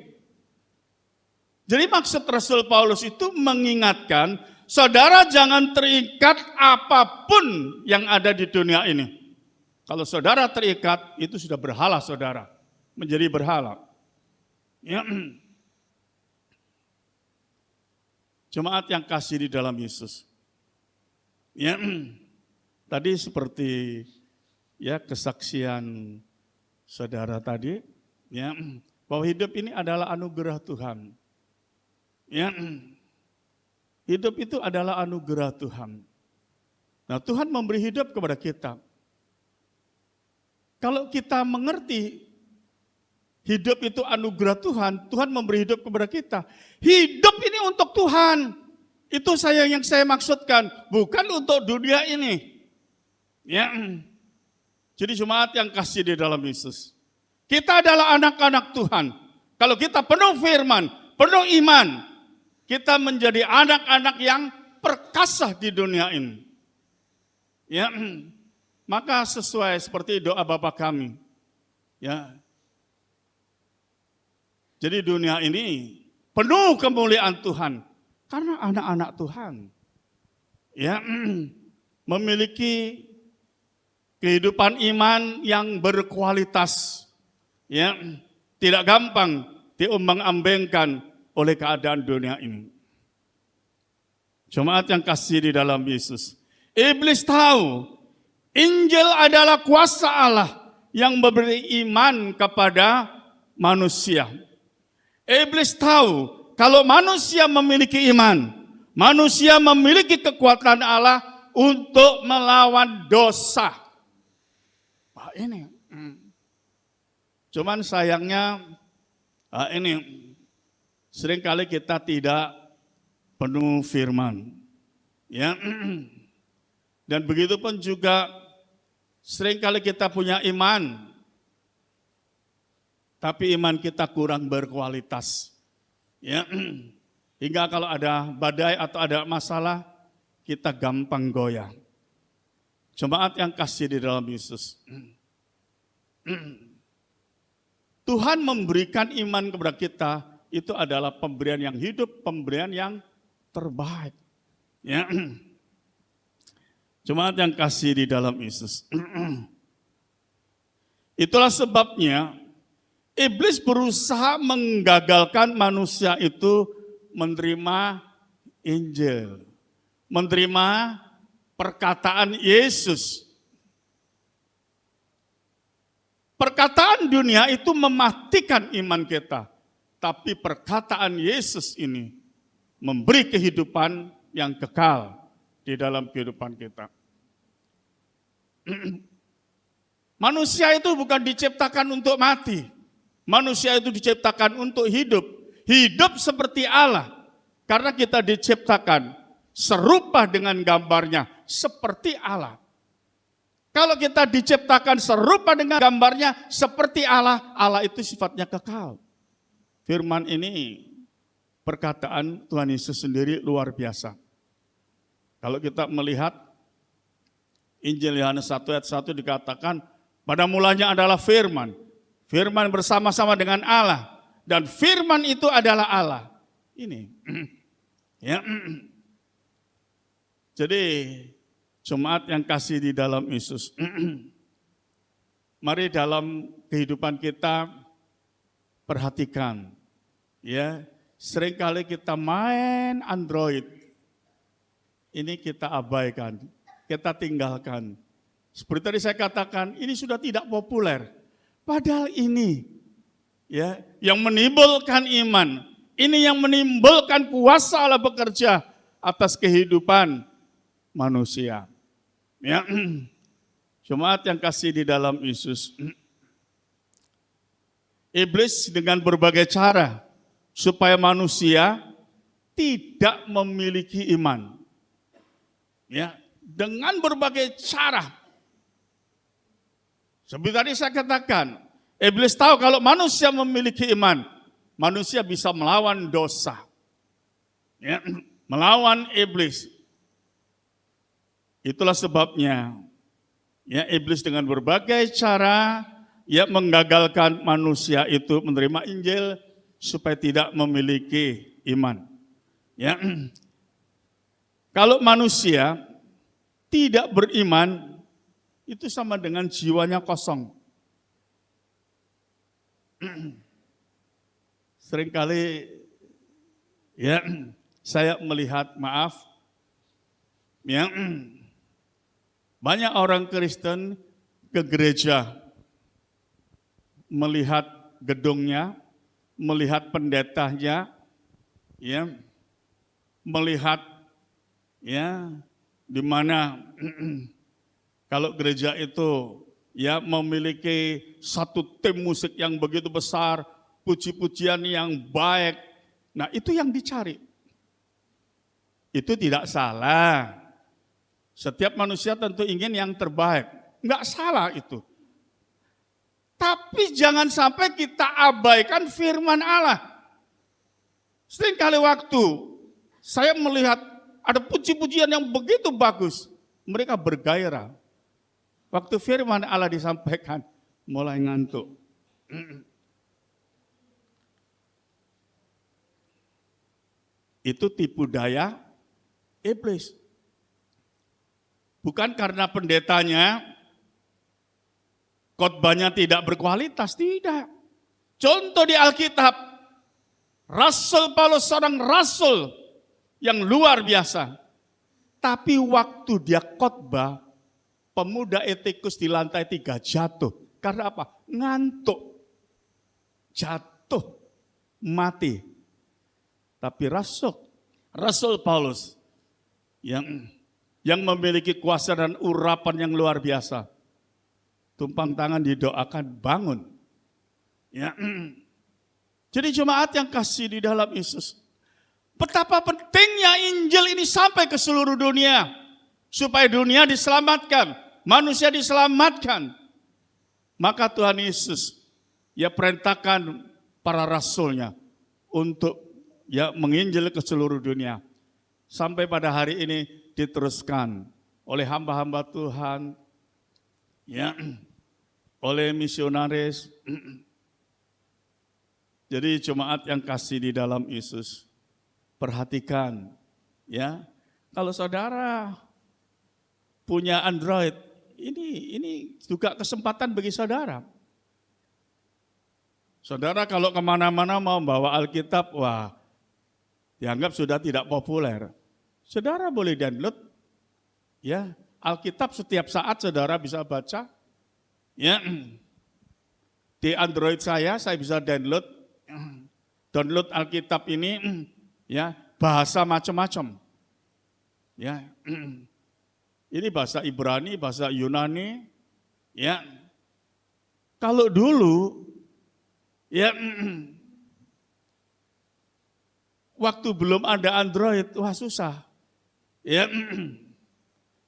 Jadi maksud Rasul Paulus itu mengingatkan, saudara jangan terikat apapun yang ada di dunia ini. Kalau saudara terikat, itu sudah berhala saudara. Menjadi berhala. Ya. Jemaat yang kasih di dalam Yesus. Ya. Tadi seperti ya kesaksian saudara tadi, ya, bahwa hidup ini adalah anugerah Tuhan. Ya, hidup itu adalah anugerah Tuhan. Nah, Tuhan memberi hidup kepada kita. Kalau kita mengerti hidup itu anugerah Tuhan, Tuhan memberi hidup kepada kita. Hidup ini untuk Tuhan. Itu yang saya maksudkan, bukan untuk dunia ini. Ya. Jadi jemaat yang kasih di dalam Yesus. Kita adalah anak-anak Tuhan. Kalau kita penuh firman, penuh iman, kita menjadi anak-anak yang perkasa di dunia ini. Ya, maka sesuai seperti doa Bapa kami. Ya. Jadi dunia ini penuh kemuliaan Tuhan karena anak-anak Tuhan. Ya, memiliki kehidupan iman yang berkualitas. Ya, tidak gampang diombang-ambingkan oleh keadaan dunia ini. Jemaat yang kasih di dalam Yesus. Iblis tahu Injil adalah kuasa Allah yang memberi iman kepada manusia. Iblis tahu kalau manusia memiliki iman, manusia memiliki kekuatan Allah untuk melawan dosa. Wah, ini. Cuman sayangnya ini seringkali kita tidak penuh firman. Ya. Dan begitu pun juga seringkali kita punya iman, tapi iman kita kurang berkualitas. Ya. Hingga kalau ada badai atau ada masalah, kita gampang goyah. Jemaat yang kasih di dalam Yesus. Tuhan memberikan iman kepada kita, itu adalah pemberian yang hidup, pemberian yang terbaik. Ya. Jemaat yang kasih di dalam Yesus. Itulah sebabnya iblis berusaha menggagalkan manusia itu menerima Injil, menerima perkataan Yesus. Perkataan dunia itu mematikan iman kita, tapi perkataan Yesus ini memberi kehidupan yang kekal di dalam kehidupan kita. Manusia itu bukan diciptakan untuk mati. Manusia itu diciptakan untuk hidup. Hidup seperti Allah. Karena kita diciptakan serupa dengan gambarnya seperti Allah. Kalau kita diciptakan serupa dengan gambarnya seperti Allah, Allah itu sifatnya kekal. Firman ini, perkataan Tuhan Yesus sendiri luar biasa. Kalau kita melihat Injil Yohanes 1 ayat 1 dikatakan, pada mulanya adalah firman. Firman bersama-sama dengan Allah. Dan firman itu adalah Allah. Ini. Ya. Jadi, jemaat yang kasih di dalam Yesus. Mari dalam kehidupan kita perhatikan. Ya, seringkali kita main Android. Ini kita abaikan, kita tinggalkan. Seperti tadi saya katakan, ini sudah tidak populer. Padahal ini ya yang menimbulkan iman. Ini yang menimbulkan kuasa Allah bekerja atas kehidupan manusia. Ya. Jemaat yang kasih di dalam Yesus. Iblis dengan berbagai cara supaya manusia tidak memiliki iman. Ya, dengan berbagai cara. Seperti tadi saya katakan, iblis tahu kalau manusia memiliki iman, manusia bisa melawan dosa. Ya, melawan iblis. Itulah sebabnya ya iblis dengan berbagai cara ya menggagalkan manusia itu menerima Injil supaya tidak memiliki iman. Ya. Kalau manusia tidak beriman, itu sama dengan jiwanya kosong. Seringkali ya saya melihat, maaf, ya banyak orang Kristen ke gereja, melihat gedungnya, melihat pendetanya, ya, melihat ya di mana kalau gereja itu ya memiliki satu tim musik yang begitu besar, puji-pujian yang baik. Nah, itu yang dicari. Itu tidak salah. Setiap manusia tentu ingin yang terbaik. Enggak salah itu. Tapi jangan sampai kita abaikan firman Allah. Seringkali waktu saya melihat ada puji-pujian yang begitu bagus, mereka bergairah. Waktu firman Allah disampaikan, mulai ngantuk. Itu tipu daya iblis. Bukan karena pendetanya, khotbahnya tidak berkualitas, tidak. Contoh di Alkitab, Rasul Paulus seorang rasul yang luar biasa. Tapi waktu dia khotbah, pemuda Etikus di lantai 3 jatuh. Karena apa? Ngantuk. Jatuh. Mati. Tapi Rasul Paulus yang memiliki kuasa dan urapan yang luar biasa. Tumpang tangan didoakan, bangun. Ya. Jadi jemaat yang kasih di dalam Yesus. Betapa pentingnya Injil ini sampai ke seluruh dunia. Supaya dunia diselamatkan, manusia diselamatkan. Maka Tuhan Yesus ya perintahkan para rasulnya untuk ya menginjil ke seluruh dunia. Sampai pada hari ini diteruskan oleh hamba-hamba Tuhan, ya, oleh misionaris. Jadi jemaat yang kasih di dalam Yesus, perhatikan, ya, kalau saudara punya Android, ini juga kesempatan bagi saudara. Saudara kalau kemana-mana mau bawa Alkitab, wah, dianggap sudah tidak populer. Saudara boleh download, ya, Alkitab setiap saat saudara bisa baca. Ya, di Android saya bisa download Alkitab ini, ya, bahasa macam-macam. Ya, ini bahasa Ibrani, bahasa Yunani, ya. Kalau dulu, ya, waktu belum ada Android, wah susah. Ya,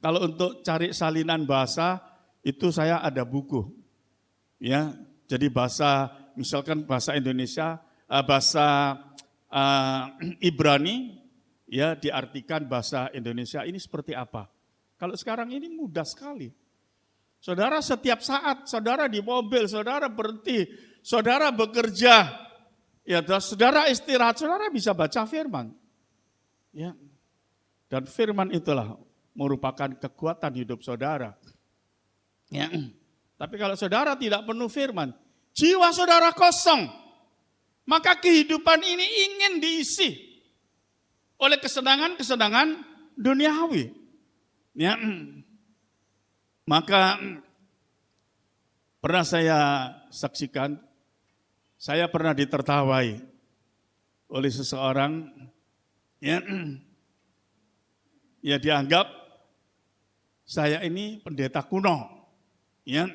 kalau untuk cari salinan bahasa, itu saya ada buku. Ya, jadi bahasa, misalkan bahasa Indonesia, bahasa Ibrani, ya diartikan bahasa Indonesia ini seperti apa. Kalau sekarang ini mudah sekali. Saudara setiap saat, saudara di mobil, saudara berhenti, saudara bekerja, ya saudara istirahat, saudara bisa baca firman. Ya. Dan firman itulah merupakan kekuatan hidup saudara. Ya. Tapi kalau saudara tidak penuh firman, jiwa saudara kosong, maka kehidupan ini ingin diisi oleh kesenangan-kesenangan duniawi. Ya. Maka pernah saya saksikan, saya pernah ditertawai oleh seseorang, ya dianggap saya ini pendeta kuno, ya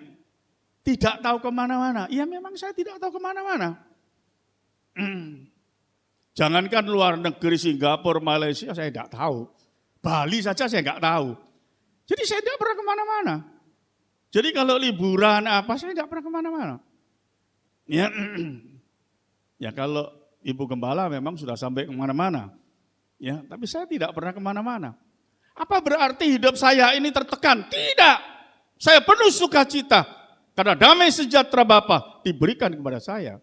tidak tahu kemana-mana. Ya memang saya tidak tahu kemana-mana. Jangankan luar negeri, Singapura, Malaysia, saya tidak tahu. Bali saja saya nggak tahu. Jadi saya tidak pernah kemana-mana. Jadi kalau liburan apa, saya tidak pernah kemana-mana. Ya, ya kalau Ibu Gembala memang sudah sampai kemana-mana. Ya, tapi saya tidak pernah kemana-mana. Apa berarti hidup saya ini tertekan? Tidak. Saya penuh sukacita. Karena damai sejahtera Bapa diberikan kepada saya.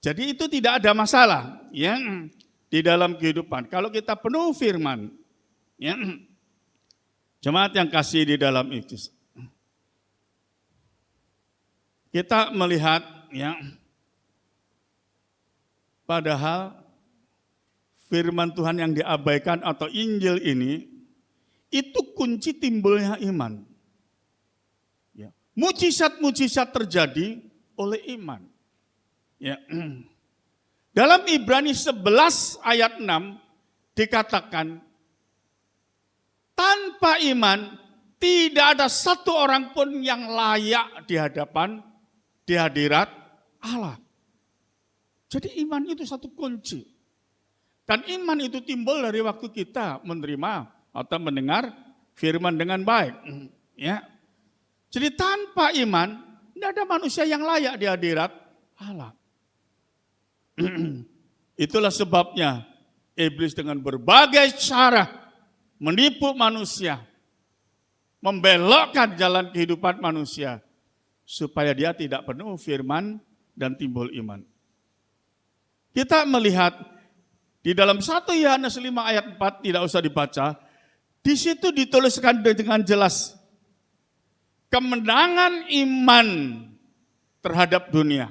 Jadi itu tidak ada masalah. Ya, di dalam kehidupan. Kalau kita penuh firman, ya, jemaat yang kasih di dalam itu, kita melihat, ya, padahal firman Tuhan yang diabaikan atau Injil ini, itu kunci timbulnya iman. Ya, mujizat-mujizat terjadi oleh iman. Ya. Dalam Ibrani 11 ayat 6 dikatakan, tanpa iman tidak ada satu orang pun yang layak di hadirat Allah. Jadi iman itu satu kunci. Dan iman itu timbul dari waktu kita menerima atau mendengar firman dengan baik. Ya. Jadi tanpa iman tidak ada manusia yang layak di hadirat Allah. Itulah sebabnya iblis dengan berbagai cara menipu manusia, membelokkan jalan kehidupan manusia supaya dia tidak penuh firman dan timbul iman. Kita melihat di dalam 1 Yohanes 5 ayat 4, tidak usah dibaca, di situ dituliskan dengan jelas kemenangan iman terhadap dunia.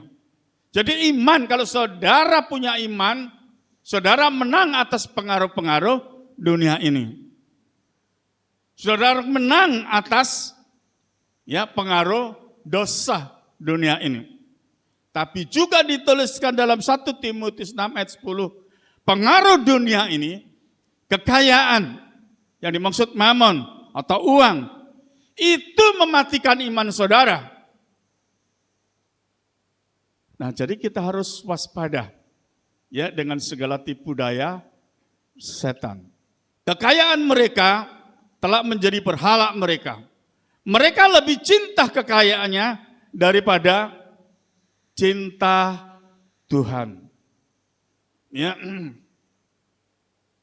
Jadi iman, kalau saudara punya iman, saudara menang atas pengaruh-pengaruh dunia ini. Saudara menang atas pengaruh dosa dunia ini. Tapi juga dituliskan dalam 1 Timotius 6 ayat 10, pengaruh dunia ini, kekayaan yang dimaksud mamon atau uang, itu mematikan iman saudara. Nah, jadi kita harus waspada ya dengan segala tipu daya setan. Kekayaan mereka telah menjadi berhala mereka. Mereka lebih cinta kekayaannya daripada cinta Tuhan. Ya.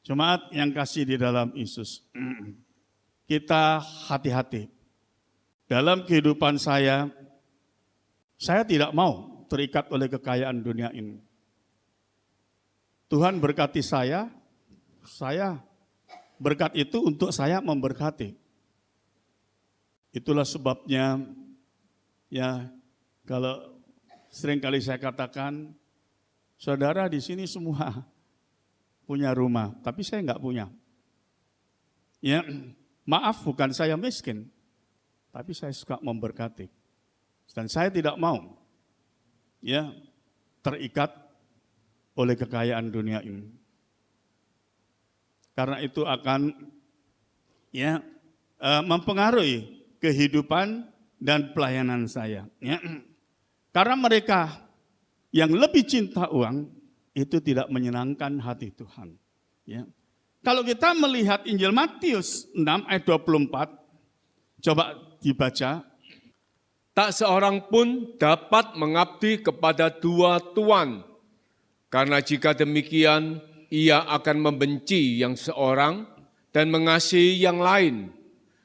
Jemaat yang kasih di dalam Yesus. Kita hati-hati. Dalam kehidupan saya tidak mau terikat oleh kekayaan dunia ini. Tuhan berkati saya berkat itu untuk saya memberkati. Itulah sebabnya ya kalau seringkali saya katakan, saudara di sini semua punya rumah, tapi saya enggak punya. Ya, maaf bukan saya miskin, tapi saya suka memberkati. Dan saya tidak mau ya terikat oleh kekayaan dunia ini. Karena itu akan mempengaruhi kehidupan dan pelayanan saya. Ya. Karena mereka yang lebih cinta uang itu tidak menyenangkan hati Tuhan. Ya. Kalau kita melihat Injil Matius 6 ayat 24, coba dibaca.
Tak seorang pun dapat mengabdi kepada dua tuan, karena jika demikian ia akan membenci yang seorang dan mengasihi yang lain,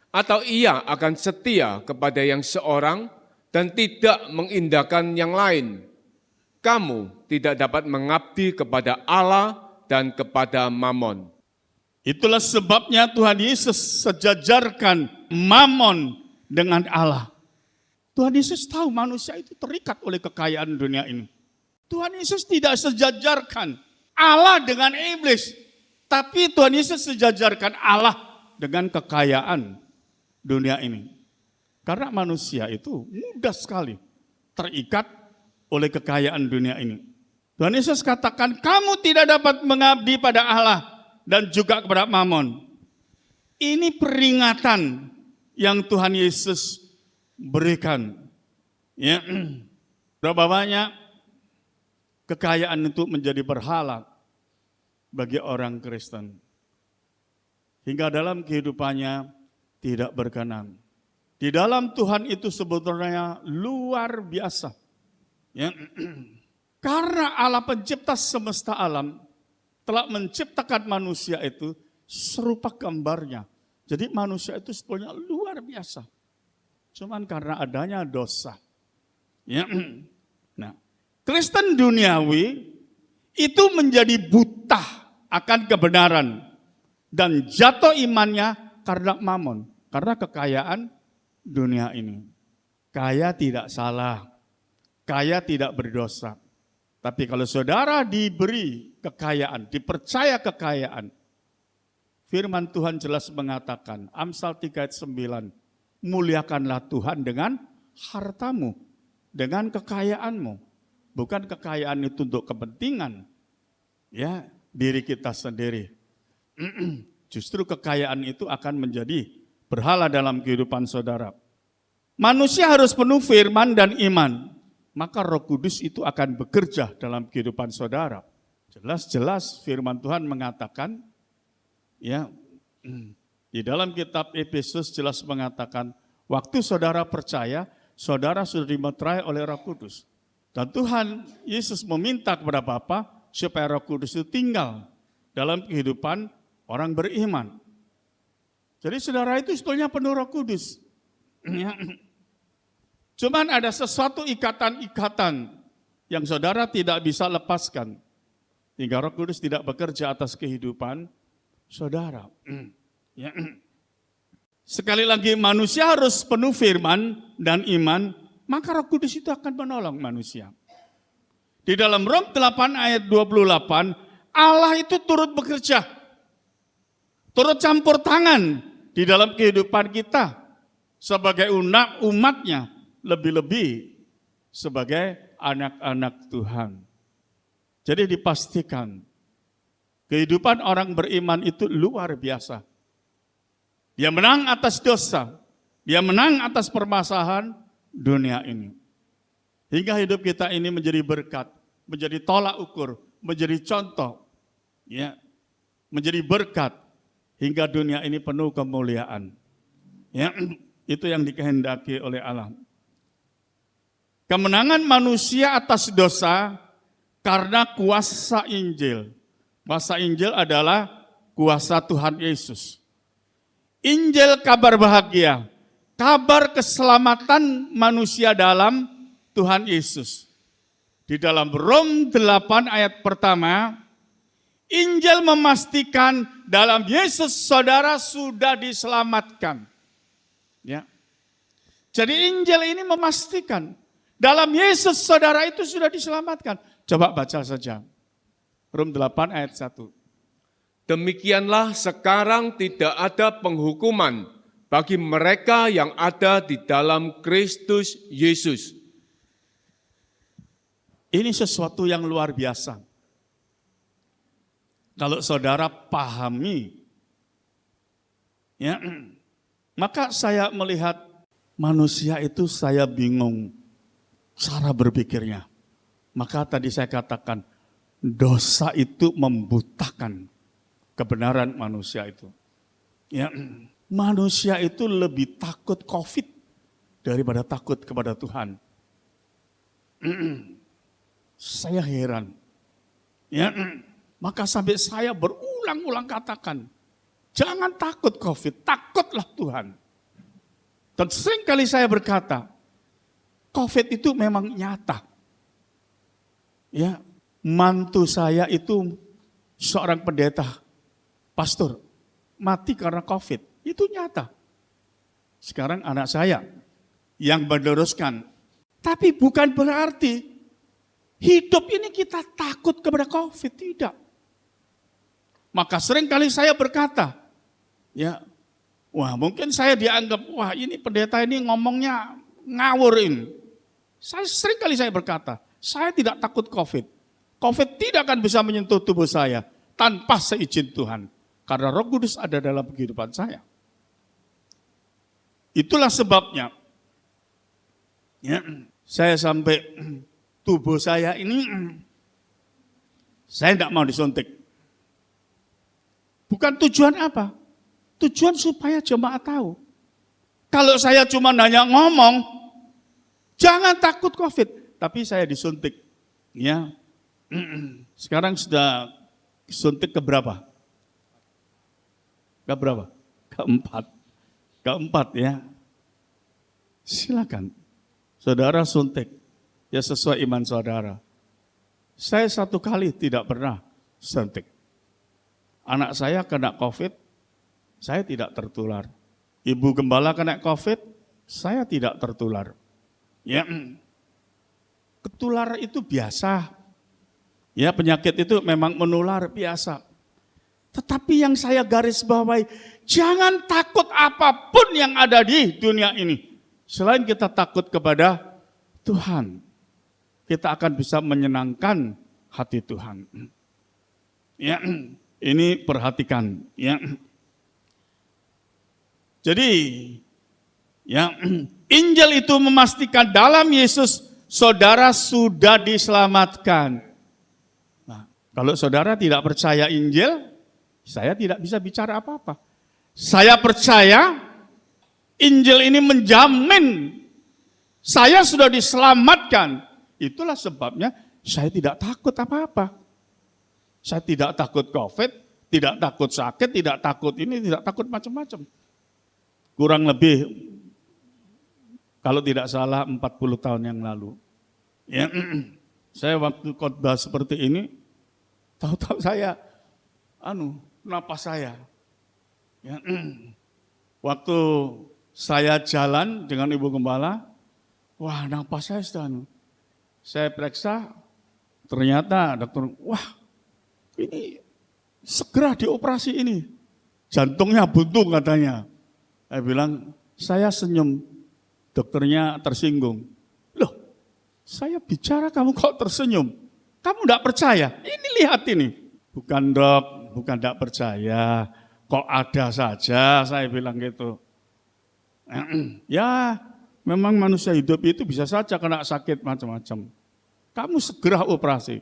atau ia akan setia kepada yang seorang dan tidak mengindahkan yang lain. Kamu tidak dapat mengabdi kepada Allah dan kepada Mamon.
Itulah sebabnya Tuhan Yesus sejajarkan Mamon dengan Allah. Tuhan Yesus tahu manusia itu terikat oleh kekayaan dunia ini. Tuhan Yesus tidak sejajarkan Allah dengan iblis. Tapi Tuhan Yesus sejajarkan Allah dengan kekayaan dunia ini. Karena manusia itu mudah sekali terikat oleh kekayaan dunia ini. Tuhan Yesus katakan, kamu tidak dapat mengabdi pada Allah dan juga kepada Mamon. Ini peringatan yang Tuhan Yesus berikan. Ya, berapa banyak kekayaan itu menjadi berhala bagi orang Kristen. Hingga dalam kehidupannya tidak berkenan. Di dalam Tuhan itu sebetulnya luar biasa. Ya. Karena Allah pencipta semesta alam telah menciptakan manusia itu serupa gambarnya. Jadi manusia itu sebetulnya luar biasa. Cuman karena adanya dosa. Ya. Nah, Kristen duniawi itu menjadi buta akan kebenaran dan jatuh imannya karena mamon, karena kekayaan dunia ini. Kaya tidak salah, kaya tidak berdosa. Tapi kalau saudara diberi kekayaan, dipercaya kekayaan, firman Tuhan jelas mengatakan, Amsal 3 ayat 9, muliakanlah Tuhan dengan hartamu, dengan kekayaanmu. Bukan kekayaan itu untuk kepentingan ya diri kita sendiri. Justru kekayaan itu akan menjadi berhala dalam kehidupan saudara. Manusia harus penuh firman dan iman. Maka Roh Kudus itu akan bekerja dalam kehidupan saudara. Jelas-jelas firman Tuhan mengatakan, ya di dalam kitab Efesus jelas mengatakan, waktu saudara percaya, saudara sudah dimeterai oleh Roh Kudus. Dan Tuhan Yesus meminta kepada Bapa supaya Roh Kudus itu tinggal dalam kehidupan orang beriman. Jadi saudara itu sebetulnya penuh Roh Kudus. Cuman ada sesuatu ikatan-ikatan yang saudara tidak bisa lepaskan. Hingga Roh Kudus tidak bekerja atas kehidupan saudara. Sekali lagi manusia harus penuh firman dan iman, maka Roh Kudus itu akan menolong manusia. Di dalam Rom 8 ayat 28, Allah itu turut bekerja. Turut campur tangan di dalam kehidupan kita sebagai umatnya. Lebih-lebih sebagai anak-anak Tuhan. Jadi dipastikan kehidupan orang beriman itu luar biasa. Dia menang atas dosa, dia menang atas permasalahan dunia ini. Hingga hidup kita ini menjadi berkat, menjadi tolak ukur, menjadi contoh, ya, menjadi berkat hingga dunia ini penuh kemuliaan. Ya, itu yang dikehendaki oleh Allah. Kemenangan manusia atas dosa karena kuasa Injil. Kuasa Injil adalah kuasa Tuhan Yesus. Injil kabar bahagia, kabar keselamatan manusia dalam Tuhan Yesus. Di dalam Rom 8 ayat pertama, Injil memastikan dalam Yesus saudara sudah diselamatkan. Ya. Jadi Injil ini memastikan dalam Yesus saudara itu sudah diselamatkan. Coba baca saja. Rom 8 ayat 1.
Demikianlah sekarang tidak ada penghukuman bagi mereka yang ada di dalam Kristus Yesus.
Ini sesuatu yang luar biasa. Kalau saudara pahami, ya, maka saya melihat manusia itu saya bingung cara berpikirnya. Maka tadi saya katakan, dosa itu membutakan kebenaran manusia itu. Ya, manusia itu lebih takut COVID daripada takut kepada Tuhan. Saya heran. Ya, maka sampai saya berulang-ulang katakan, jangan takut COVID, takutlah Tuhan. Dan seringkali saya berkata, COVID itu memang nyata. Ya, mantu saya itu seorang pendeta, pastor, mati karena COVID. Itu nyata. Sekarang anak saya yang meneruskan. Tapi bukan berarti hidup ini kita takut kepada COVID, tidak. Maka seringkali saya berkata, ya, wah mungkin saya dianggap, wah ini pendeta ini ngomongnya ngawur ini. Seringkali saya berkata, saya tidak takut COVID. COVID tidak akan bisa menyentuh tubuh saya tanpa seizin Tuhan. Karena Roh Kudus ada dalam kehidupan saya. Itulah sebabnya, ya, saya sampai tubuh saya ini Saya tidak mau disuntik. Bukan tujuan apa? Tujuan supaya jemaat tahu. Kalau saya cuma hanya ngomong, jangan takut COVID, tapi saya disuntik. Ya, sekarang sudah suntik keberapa? Keberapa? Keempat ya. Silakan, saudara suntik, ya sesuai iman saudara. Saya 1 kali tidak pernah suntik. Anak saya kena COVID, saya tidak tertular. Ibu gembala kena COVID, saya tidak tertular. Ya, ketular itu biasa. Ya, penyakit itu memang menular biasa. Tetapi yang saya garis bawahi, jangan takut apapun yang ada di dunia ini. Selain kita takut kepada Tuhan, kita akan bisa menyenangkan hati Tuhan. Ya, ini perhatikan. Ya. Jadi, ya, Injil itu memastikan dalam Yesus saudara sudah diselamatkan. Nah, kalau saudara tidak percaya Injil, saya tidak bisa bicara apa-apa. Saya percaya Injil ini menjamin saya sudah diselamatkan. Itulah sebabnya saya tidak takut apa-apa. Saya tidak takut COVID, tidak takut sakit, tidak takut ini, tidak takut macam-macam. Kurang lebih, kalau tidak salah 40 tahun yang lalu. Ya, saya waktu khotbah seperti ini, tahu-tahu saya, napas saya. Ya, waktu saya jalan dengan Ibu Gembala, wah napas saya sudah. Saya periksa, ternyata dokter, wah ini segera dioperasi ini. Jantungnya buntu katanya. Saya bilang, saya senyum, dokternya tersinggung. Loh, saya bicara kamu kok tersenyum? Kamu enggak percaya? Ini lihat ini. Bukan dok, bukan enggak percaya. Kok ada saja, saya bilang gitu. Ya, memang manusia hidup itu bisa saja kena sakit macam-macam. Kamu segera operasi.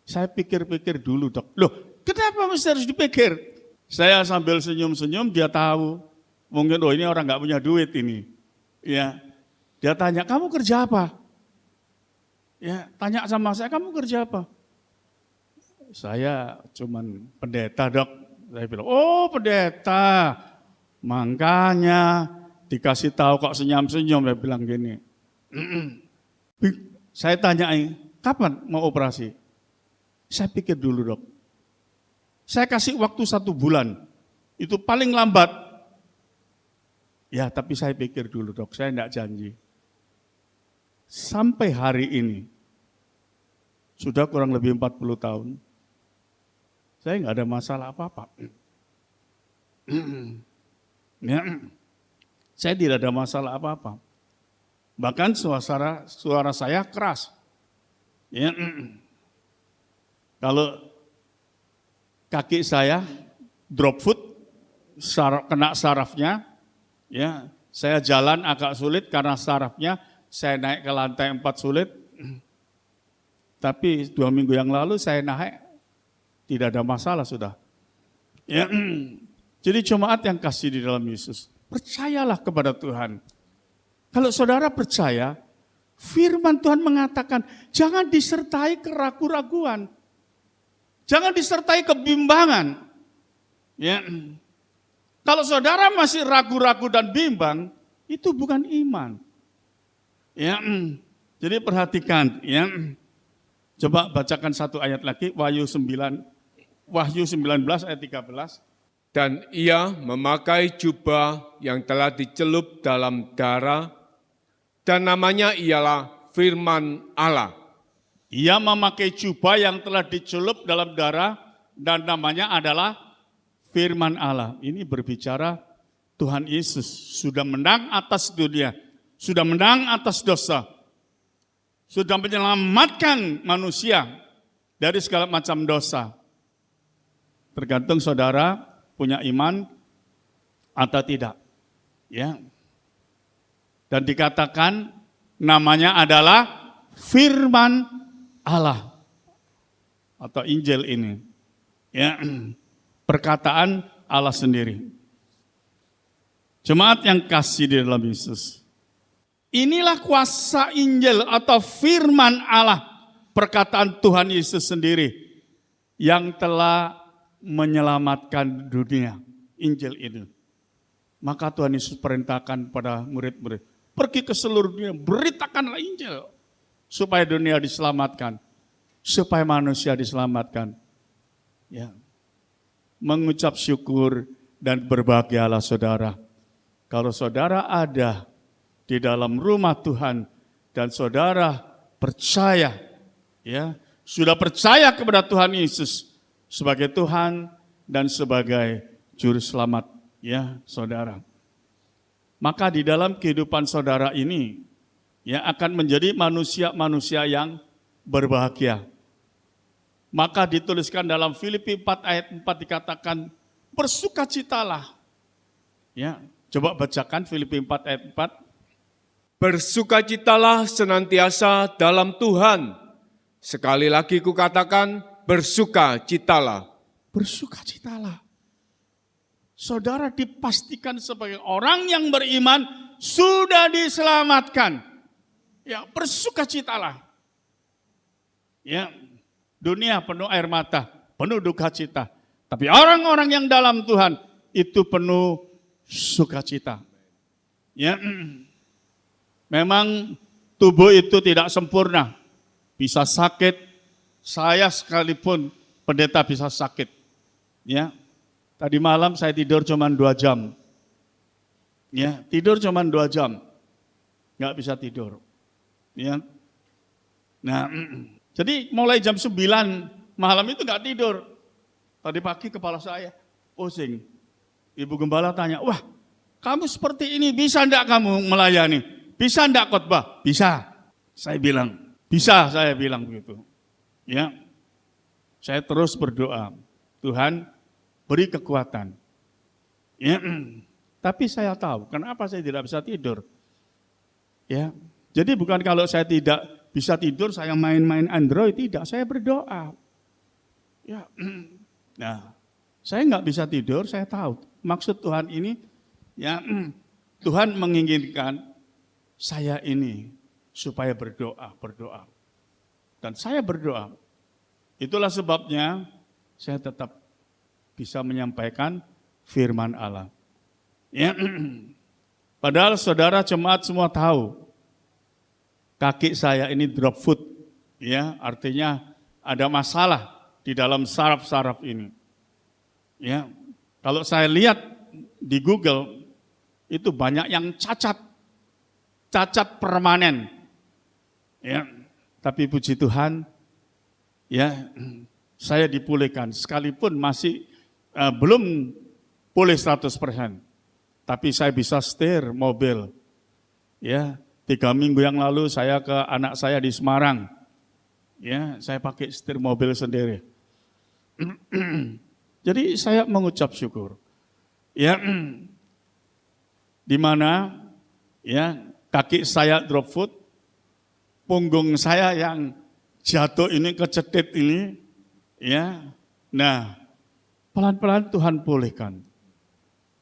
Saya pikir-pikir dulu dok. Loh, kenapa mesti harus dipikir? Saya sambil senyum-senyum, dia tahu. Mungkin ini orang nggak punya duit ini. Ya, dia tanya, kamu kerja apa? Ya, tanya sama saya, kamu kerja apa? Saya cuman pendeta dok. Saya bilang, oh pendeta. Makanya dikasih tahu kok senyum-senyum, dia bilang gini. Saya tanyain, kapan mau operasi? Saya pikir dulu dok. Saya kasih waktu 1 bulan. Itu paling lambat. Ya tapi saya pikir dulu dok, saya enggak janji. Sampai hari ini, sudah kurang lebih 40 tahun, saya enggak ada masalah apa-apa. Ya, saya tidak ada masalah apa-apa. Bahkan suara saya keras. Ya, kalau kaki saya drop foot, kena sarafnya, ya, saya jalan agak sulit karena sarafnya, saya naik ke lantai 4 sulit. Tapi 2 minggu yang lalu saya naik, tidak ada masalah sudah. Ya, jadi jemaat yang kasih di dalam Yesus, percayalah kepada Tuhan. Kalau saudara percaya, firman Tuhan mengatakan, jangan disertai keraguan-raguan. Jangan disertai kebimbangan. Ya. Kalau saudara masih ragu-ragu dan bimbang, itu bukan iman. Ya. Jadi perhatikan, ya. Coba bacakan 1 ayat lagi, Wahyu 19 ayat 13.
Dan ia memakai jubah yang telah dicelup dalam darah, dan namanya ialah Firman Allah.
Ia memakai jubah yang telah dicelup dalam darah, dan namanya adalah Firman Allah. Ini berbicara Tuhan Yesus sudah menang atas dunia, sudah menang atas dosa, sudah menyelamatkan manusia dari segala macam dosa. Tergantung saudara punya iman atau tidak. Ya. Dan dikatakan namanya adalah Firman Allah. atau Injil ini. Ya, perkataan Allah sendiri. Jemaat yang kasih di dalam Yesus. Inilah kuasa Injil atau firman Allah, perkataan Tuhan Yesus sendiri yang telah menyelamatkan dunia. Injil ini. Maka Tuhan Yesus perintahkan pada murid-murid, pergi ke seluruh dunia, beritakanlah Injil supaya dunia diselamatkan, supaya manusia diselamatkan. Ya. Mengucap syukur dan berbahagialah saudara. Kalau saudara ada di dalam rumah Tuhan dan saudara percaya, ya, sudah percaya kepada Tuhan Yesus sebagai Tuhan dan sebagai juru selamat, ya, saudara. Maka di dalam kehidupan saudara ini, ya, akan menjadi manusia-manusia yang berbahagia. Maka dituliskan dalam Filipi 4 ayat 4 dikatakan, bersukacitalah. Ya, coba bacakan Filipi 4 ayat 4.
Bersukacitalah senantiasa dalam Tuhan. Sekali lagi kukatakan, bersukacitalah.
Bersukacitalah. Saudara dipastikan sebagai orang yang beriman sudah diselamatkan. Ya, bersukacitalah. Ya, dunia penuh air mata, penuh duka cita. Tapi orang-orang yang dalam Tuhan itu penuh sukacita. Ya, memang tubuh itu tidak sempurna, bisa sakit. Saya sekalipun pendeta bisa sakit. Ya, tadi malam saya tidur cuma 2 jam. Ya, tidur cuma 2 jam, nggak bisa tidur. Ya, nah, jadi mulai jam 9 malam itu nggak tidur. Tadi pagi kepala saya pusing. Ibu gembala tanya, wah, kamu seperti ini bisa enggak kamu melayani? Bisa enggak khotbah? Bisa. Saya bilang, bisa, saya bilang begitu. Ya. Saya terus berdoa, Tuhan beri kekuatan. Ya. Tapi saya tahu kenapa saya tidak bisa tidur. Ya. Jadi bukan kalau saya tidak bisa tidur saya main-main Android, tidak, saya berdoa. Ya. Nah, saya nggak bisa tidur, saya tahu maksud Tuhan ini, ya, Tuhan menginginkan saya ini supaya berdoa. Dan saya berdoa. Itulah sebabnya saya tetap bisa menyampaikan firman Allah. Ya, padahal saudara jemaat semua tahu, kaki saya ini drop foot, ya, artinya ada masalah di dalam saraf-saraf ini. Ya, kalau saya lihat di Google itu banyak yang cacat permanen. Ya, tapi puji Tuhan, ya, saya dipulihkan sekalipun masih belum pulih 100%. Tapi saya bisa setir mobil. Ya, 3 minggu yang lalu saya ke anak saya di Semarang. Ya, saya pakai setir mobil sendiri. Jadi saya mengucap syukur. Ya, di mana, ya, kaki saya drop foot, punggung saya yang jatuh ini kecetit ini, ya. Nah, pelan-pelan Tuhan pulihkan.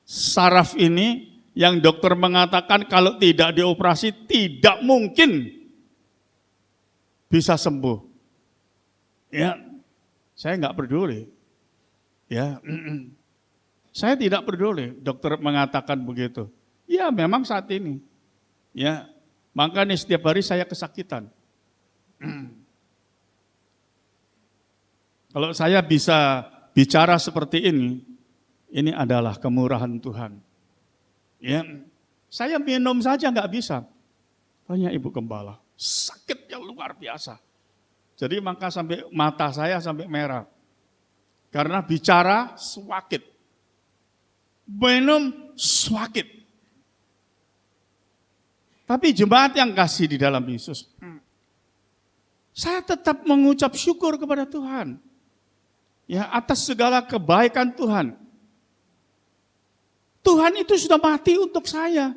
Saraf ini yang dokter mengatakan kalau tidak dioperasi tidak mungkin bisa sembuh. Ya, saya nggak peduli. Ya, saya tidak peduli. Dokter mengatakan begitu. Ya, memang saat ini. Ya, makanya setiap hari saya kesakitan. Kalau saya bisa bicara seperti ini adalah kemurahan Tuhan. Ya, saya minum saja nggak bisa. Tanya Ibu Gembala, sakitnya luar biasa. Jadi maka sampai mata saya sampai merah. Karena bicara swakit. Minum swakit. Tapi jemaat yang kasih di dalam Yesus, saya tetap mengucap syukur kepada Tuhan. Ya, atas segala kebaikan Tuhan. Tuhan itu sudah mati untuk saya.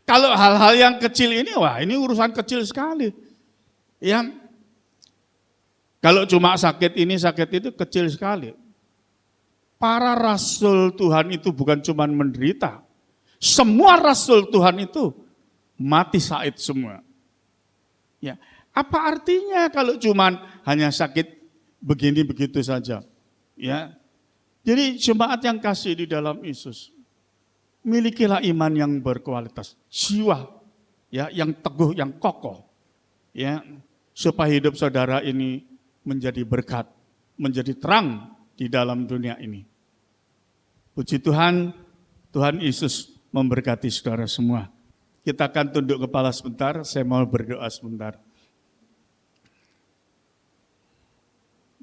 Kalau hal-hal yang kecil ini, wah ini urusan kecil sekali. Ya, Kalau cuma sakit ini, sakit itu kecil sekali. Para rasul Tuhan itu bukan cuma menderita. Semua rasul Tuhan itu mati syahid semua. Ya, apa artinya kalau cuma hanya sakit begini begitu saja? Ya. Jadi jemaat yang kasih di dalam Yesus, milikilah iman yang berkualitas, jiwa ya yang teguh, yang kokoh. Ya, supaya hidup saudara ini menjadi berkat, menjadi terang di dalam dunia ini. Puji Tuhan, Tuhan Yesus memberkati saudara semua. Kita akan tunduk kepala sebentar, saya mau berdoa sebentar.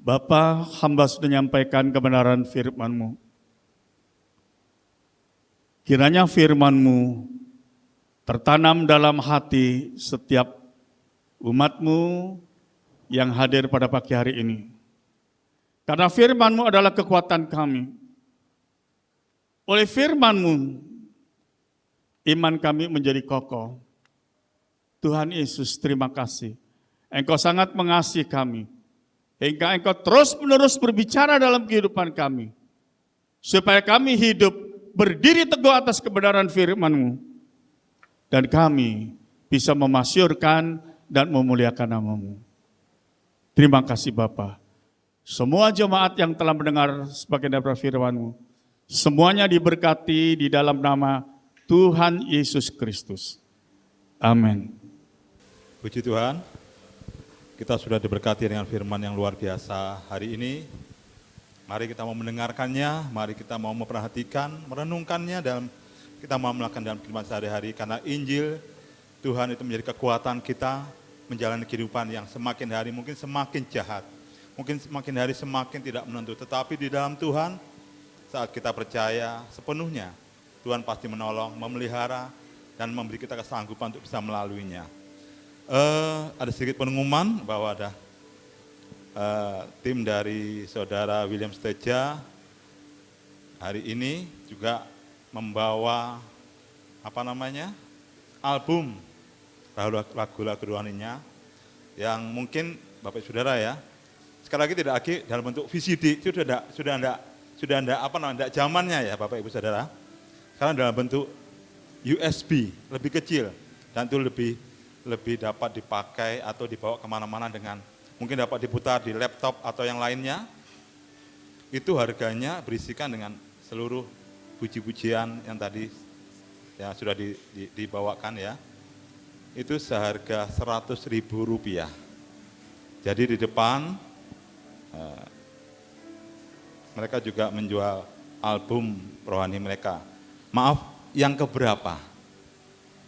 Bapa, hamba sudah menyampaikan kebenaran firman-Mu. Kiranya firman-Mu tertanam dalam hati setiap umat-Mu yang hadir pada pagi hari ini. Karena firman-Mu adalah kekuatan kami. Oleh firman-Mu, iman kami menjadi kokoh. Tuhan Yesus, terima kasih. Engkau sangat mengasihi kami. Hingga Engkau terus-menerus berbicara dalam kehidupan kami. Supaya kami hidup berdiri teguh atas kebenaran firman-Mu. Dan kami bisa memasyurkan dan memuliakan nama-Mu. Terima kasih Bapa. Semua jemaat yang telah mendengar sebagian dari firman-Mu, semuanya diberkati di dalam nama Tuhan Yesus Kristus. Amin.
Puji Tuhan, kita sudah diberkati dengan firman yang luar biasa hari ini. Mari kita mau mendengarkannya, mari kita mau memperhatikan, merenungkannya, dan kita mau melakukan dalam kehidupan sehari-hari. Karena Injil Tuhan itu menjadi kekuatan kita menjalani kehidupan yang semakin hari mungkin semakin jahat. Mungkin semakin hari semakin tidak menentu. Tetapi di dalam Tuhan, saat kita percaya sepenuhnya, Tuhan pasti menolong, memelihara, dan memberi kita kesanggupan untuk bisa melaluinya. Ada sedikit pengumuman bahwa ada tim dari saudara William Steja hari ini juga membawa album lagu-lagu rohaninya yang mungkin Bapak Saudara ya, sekali lagi tidak lagi dalam bentuk VCD, itu sudah enggak zamannya ya Bapak Ibu Saudara. Sekarang dalam bentuk USB, lebih kecil, dan itu lebih dapat dipakai atau dibawa kemana-mana dengan mungkin dapat diputar di laptop atau yang lainnya. Itu harganya berisikan dengan seluruh puji-pujian yang tadi yang sudah dibawakan ya. Itu seharga Rp100.000. Jadi di depan mereka juga menjual album rohani mereka. Maaf, yang keberapa?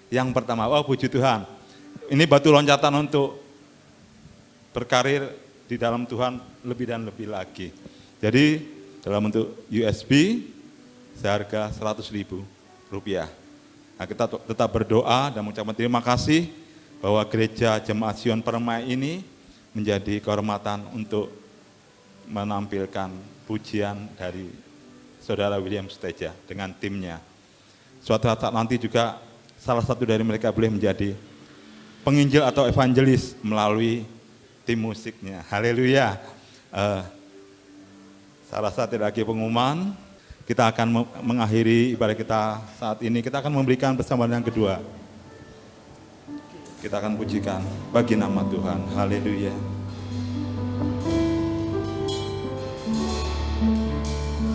Yang pertama, puji Tuhan. Ini batu loncatan untuk berkarir di dalam Tuhan lebih dan lebih lagi. Jadi dalam bentuk USB seharga Rp100.000. Nah, kita tetap berdoa dan mengucapkan terima kasih bahwa Gereja Jemaat Sion Permai ini menjadi kehormatan untuk menampilkan pujian dari Saudara William Steja dengan timnya. Suatu saat nanti juga salah satu dari mereka boleh menjadi penginjil atau evangelis melalui tim musiknya. Haleluya. Saya rasa tidak lagi pengumuman. Kita akan mengakhiri ibadah kita saat ini. Kita akan memberikan persembahan yang kedua. Kita akan pujikan bagi nama Tuhan. Haleluya.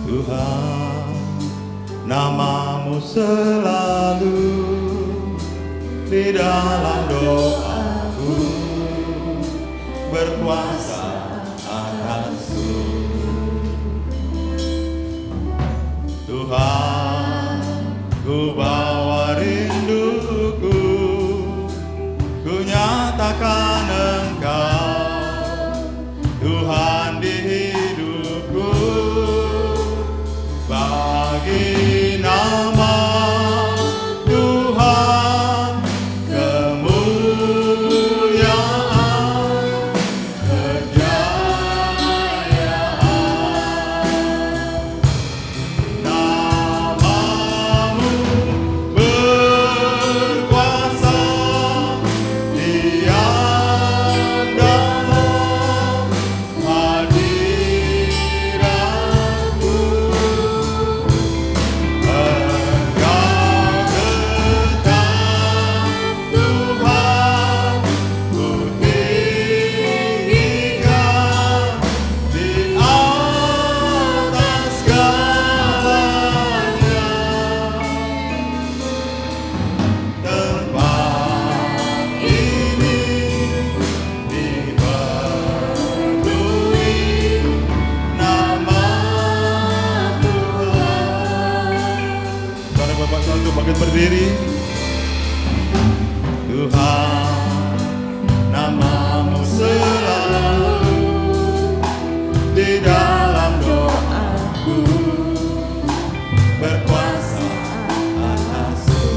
Tuhan, nama-Mu selalu di dalam doaku, berkuasa atasku. Tuhan, ku bawa rinduku, ku nyatakan Engkau, Tuhan di hidupku, bagi nama Tuhan, kemuliaan, kejayaan. Nama-Mu berkuasa di antara
berdiri. Tuhan, namamu selalu di dalam doaku, berkuasa atasku.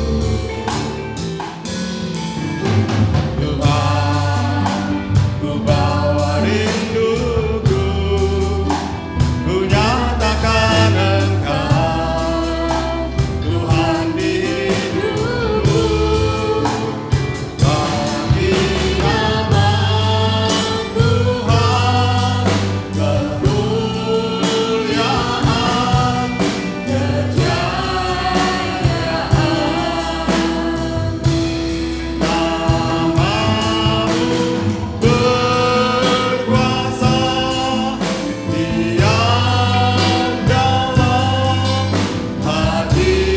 Tuhan, ku bawa rinduku, ku nyatakan Engkau Tuhan di hidupku. Bagi nama Tuhan kemuliaan, kejayaan. Namamu berkuasa, diam dalam hadiratku.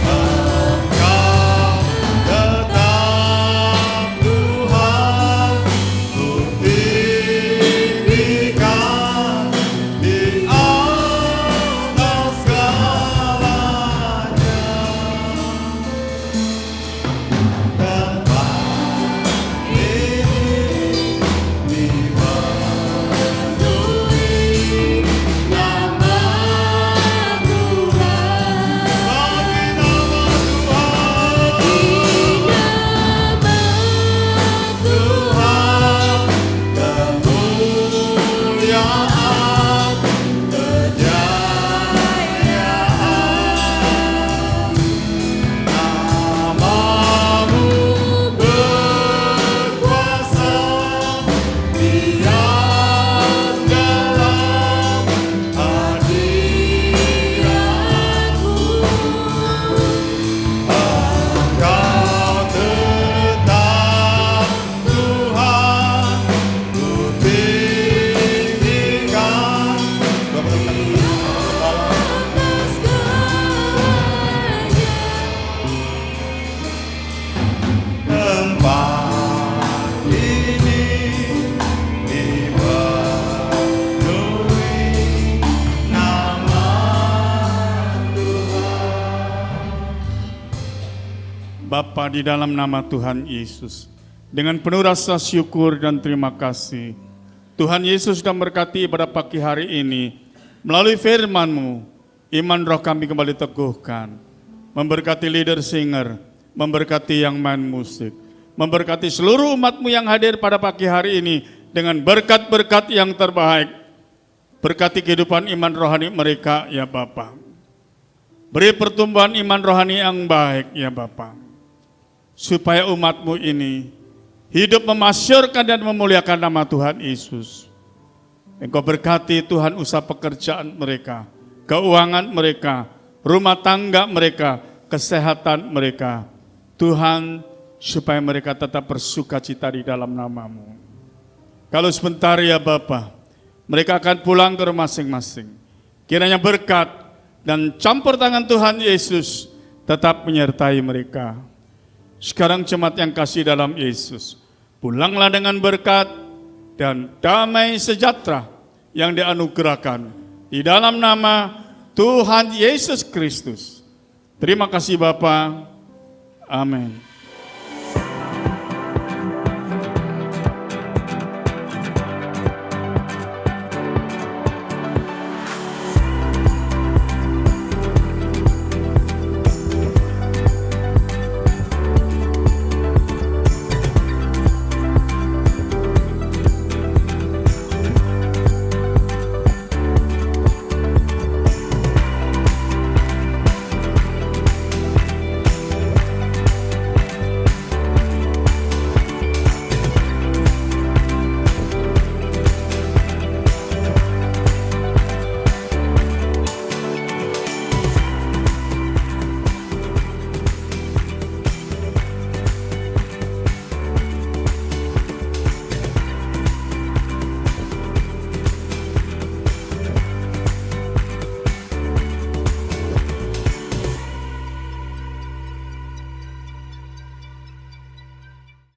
Engkau tetap Tuhan, ku tinggikan di atas segalanya. Tempat ini dipenuhi nama Tuhan. Bagi nama Tuhan, kemuliaan, kejayaan. Namamu berkuasa, diam dalam hadiratku. Engkau tetap Tuhan, ku tinggikan di atas segalanya. Tempat ini dipenuhi nama
Bapa, di dalam nama Tuhan Yesus, dengan penuh rasa syukur dan terima kasih, Tuhan Yesus sudah memberkati pada pagi hari ini. Melalui firman-Mu, iman roh kami kembali teguhkan. Memberkati leader singer, memberkati yang main musik, memberkati seluruh umat-Mu yang hadir pada pagi hari ini dengan berkat-berkat yang terbaik. Berkati kehidupan iman rohani mereka, ya Bapa. Beri pertumbuhan iman rohani yang baik, ya Bapa. Supaya umat-Mu ini hidup memasyurkan dan memuliakan nama Tuhan Yesus. Engkau berkati Tuhan usaha pekerjaan mereka, keuangan mereka, rumah tangga mereka, kesehatan mereka. Tuhan, supaya mereka tetap bersukacita di dalam nama-Mu. Kalau sebentar ya Bapa, mereka akan pulang ke rumah masing-masing. Kiranya berkat dan campur tangan Tuhan Yesus tetap menyertai mereka. Sekarang jemaat yang kasih dalam Yesus, pulanglah dengan berkat dan damai sejahtera yang dianugerahkan di dalam nama Tuhan Yesus Kristus. Terima kasih Bapa. Amin.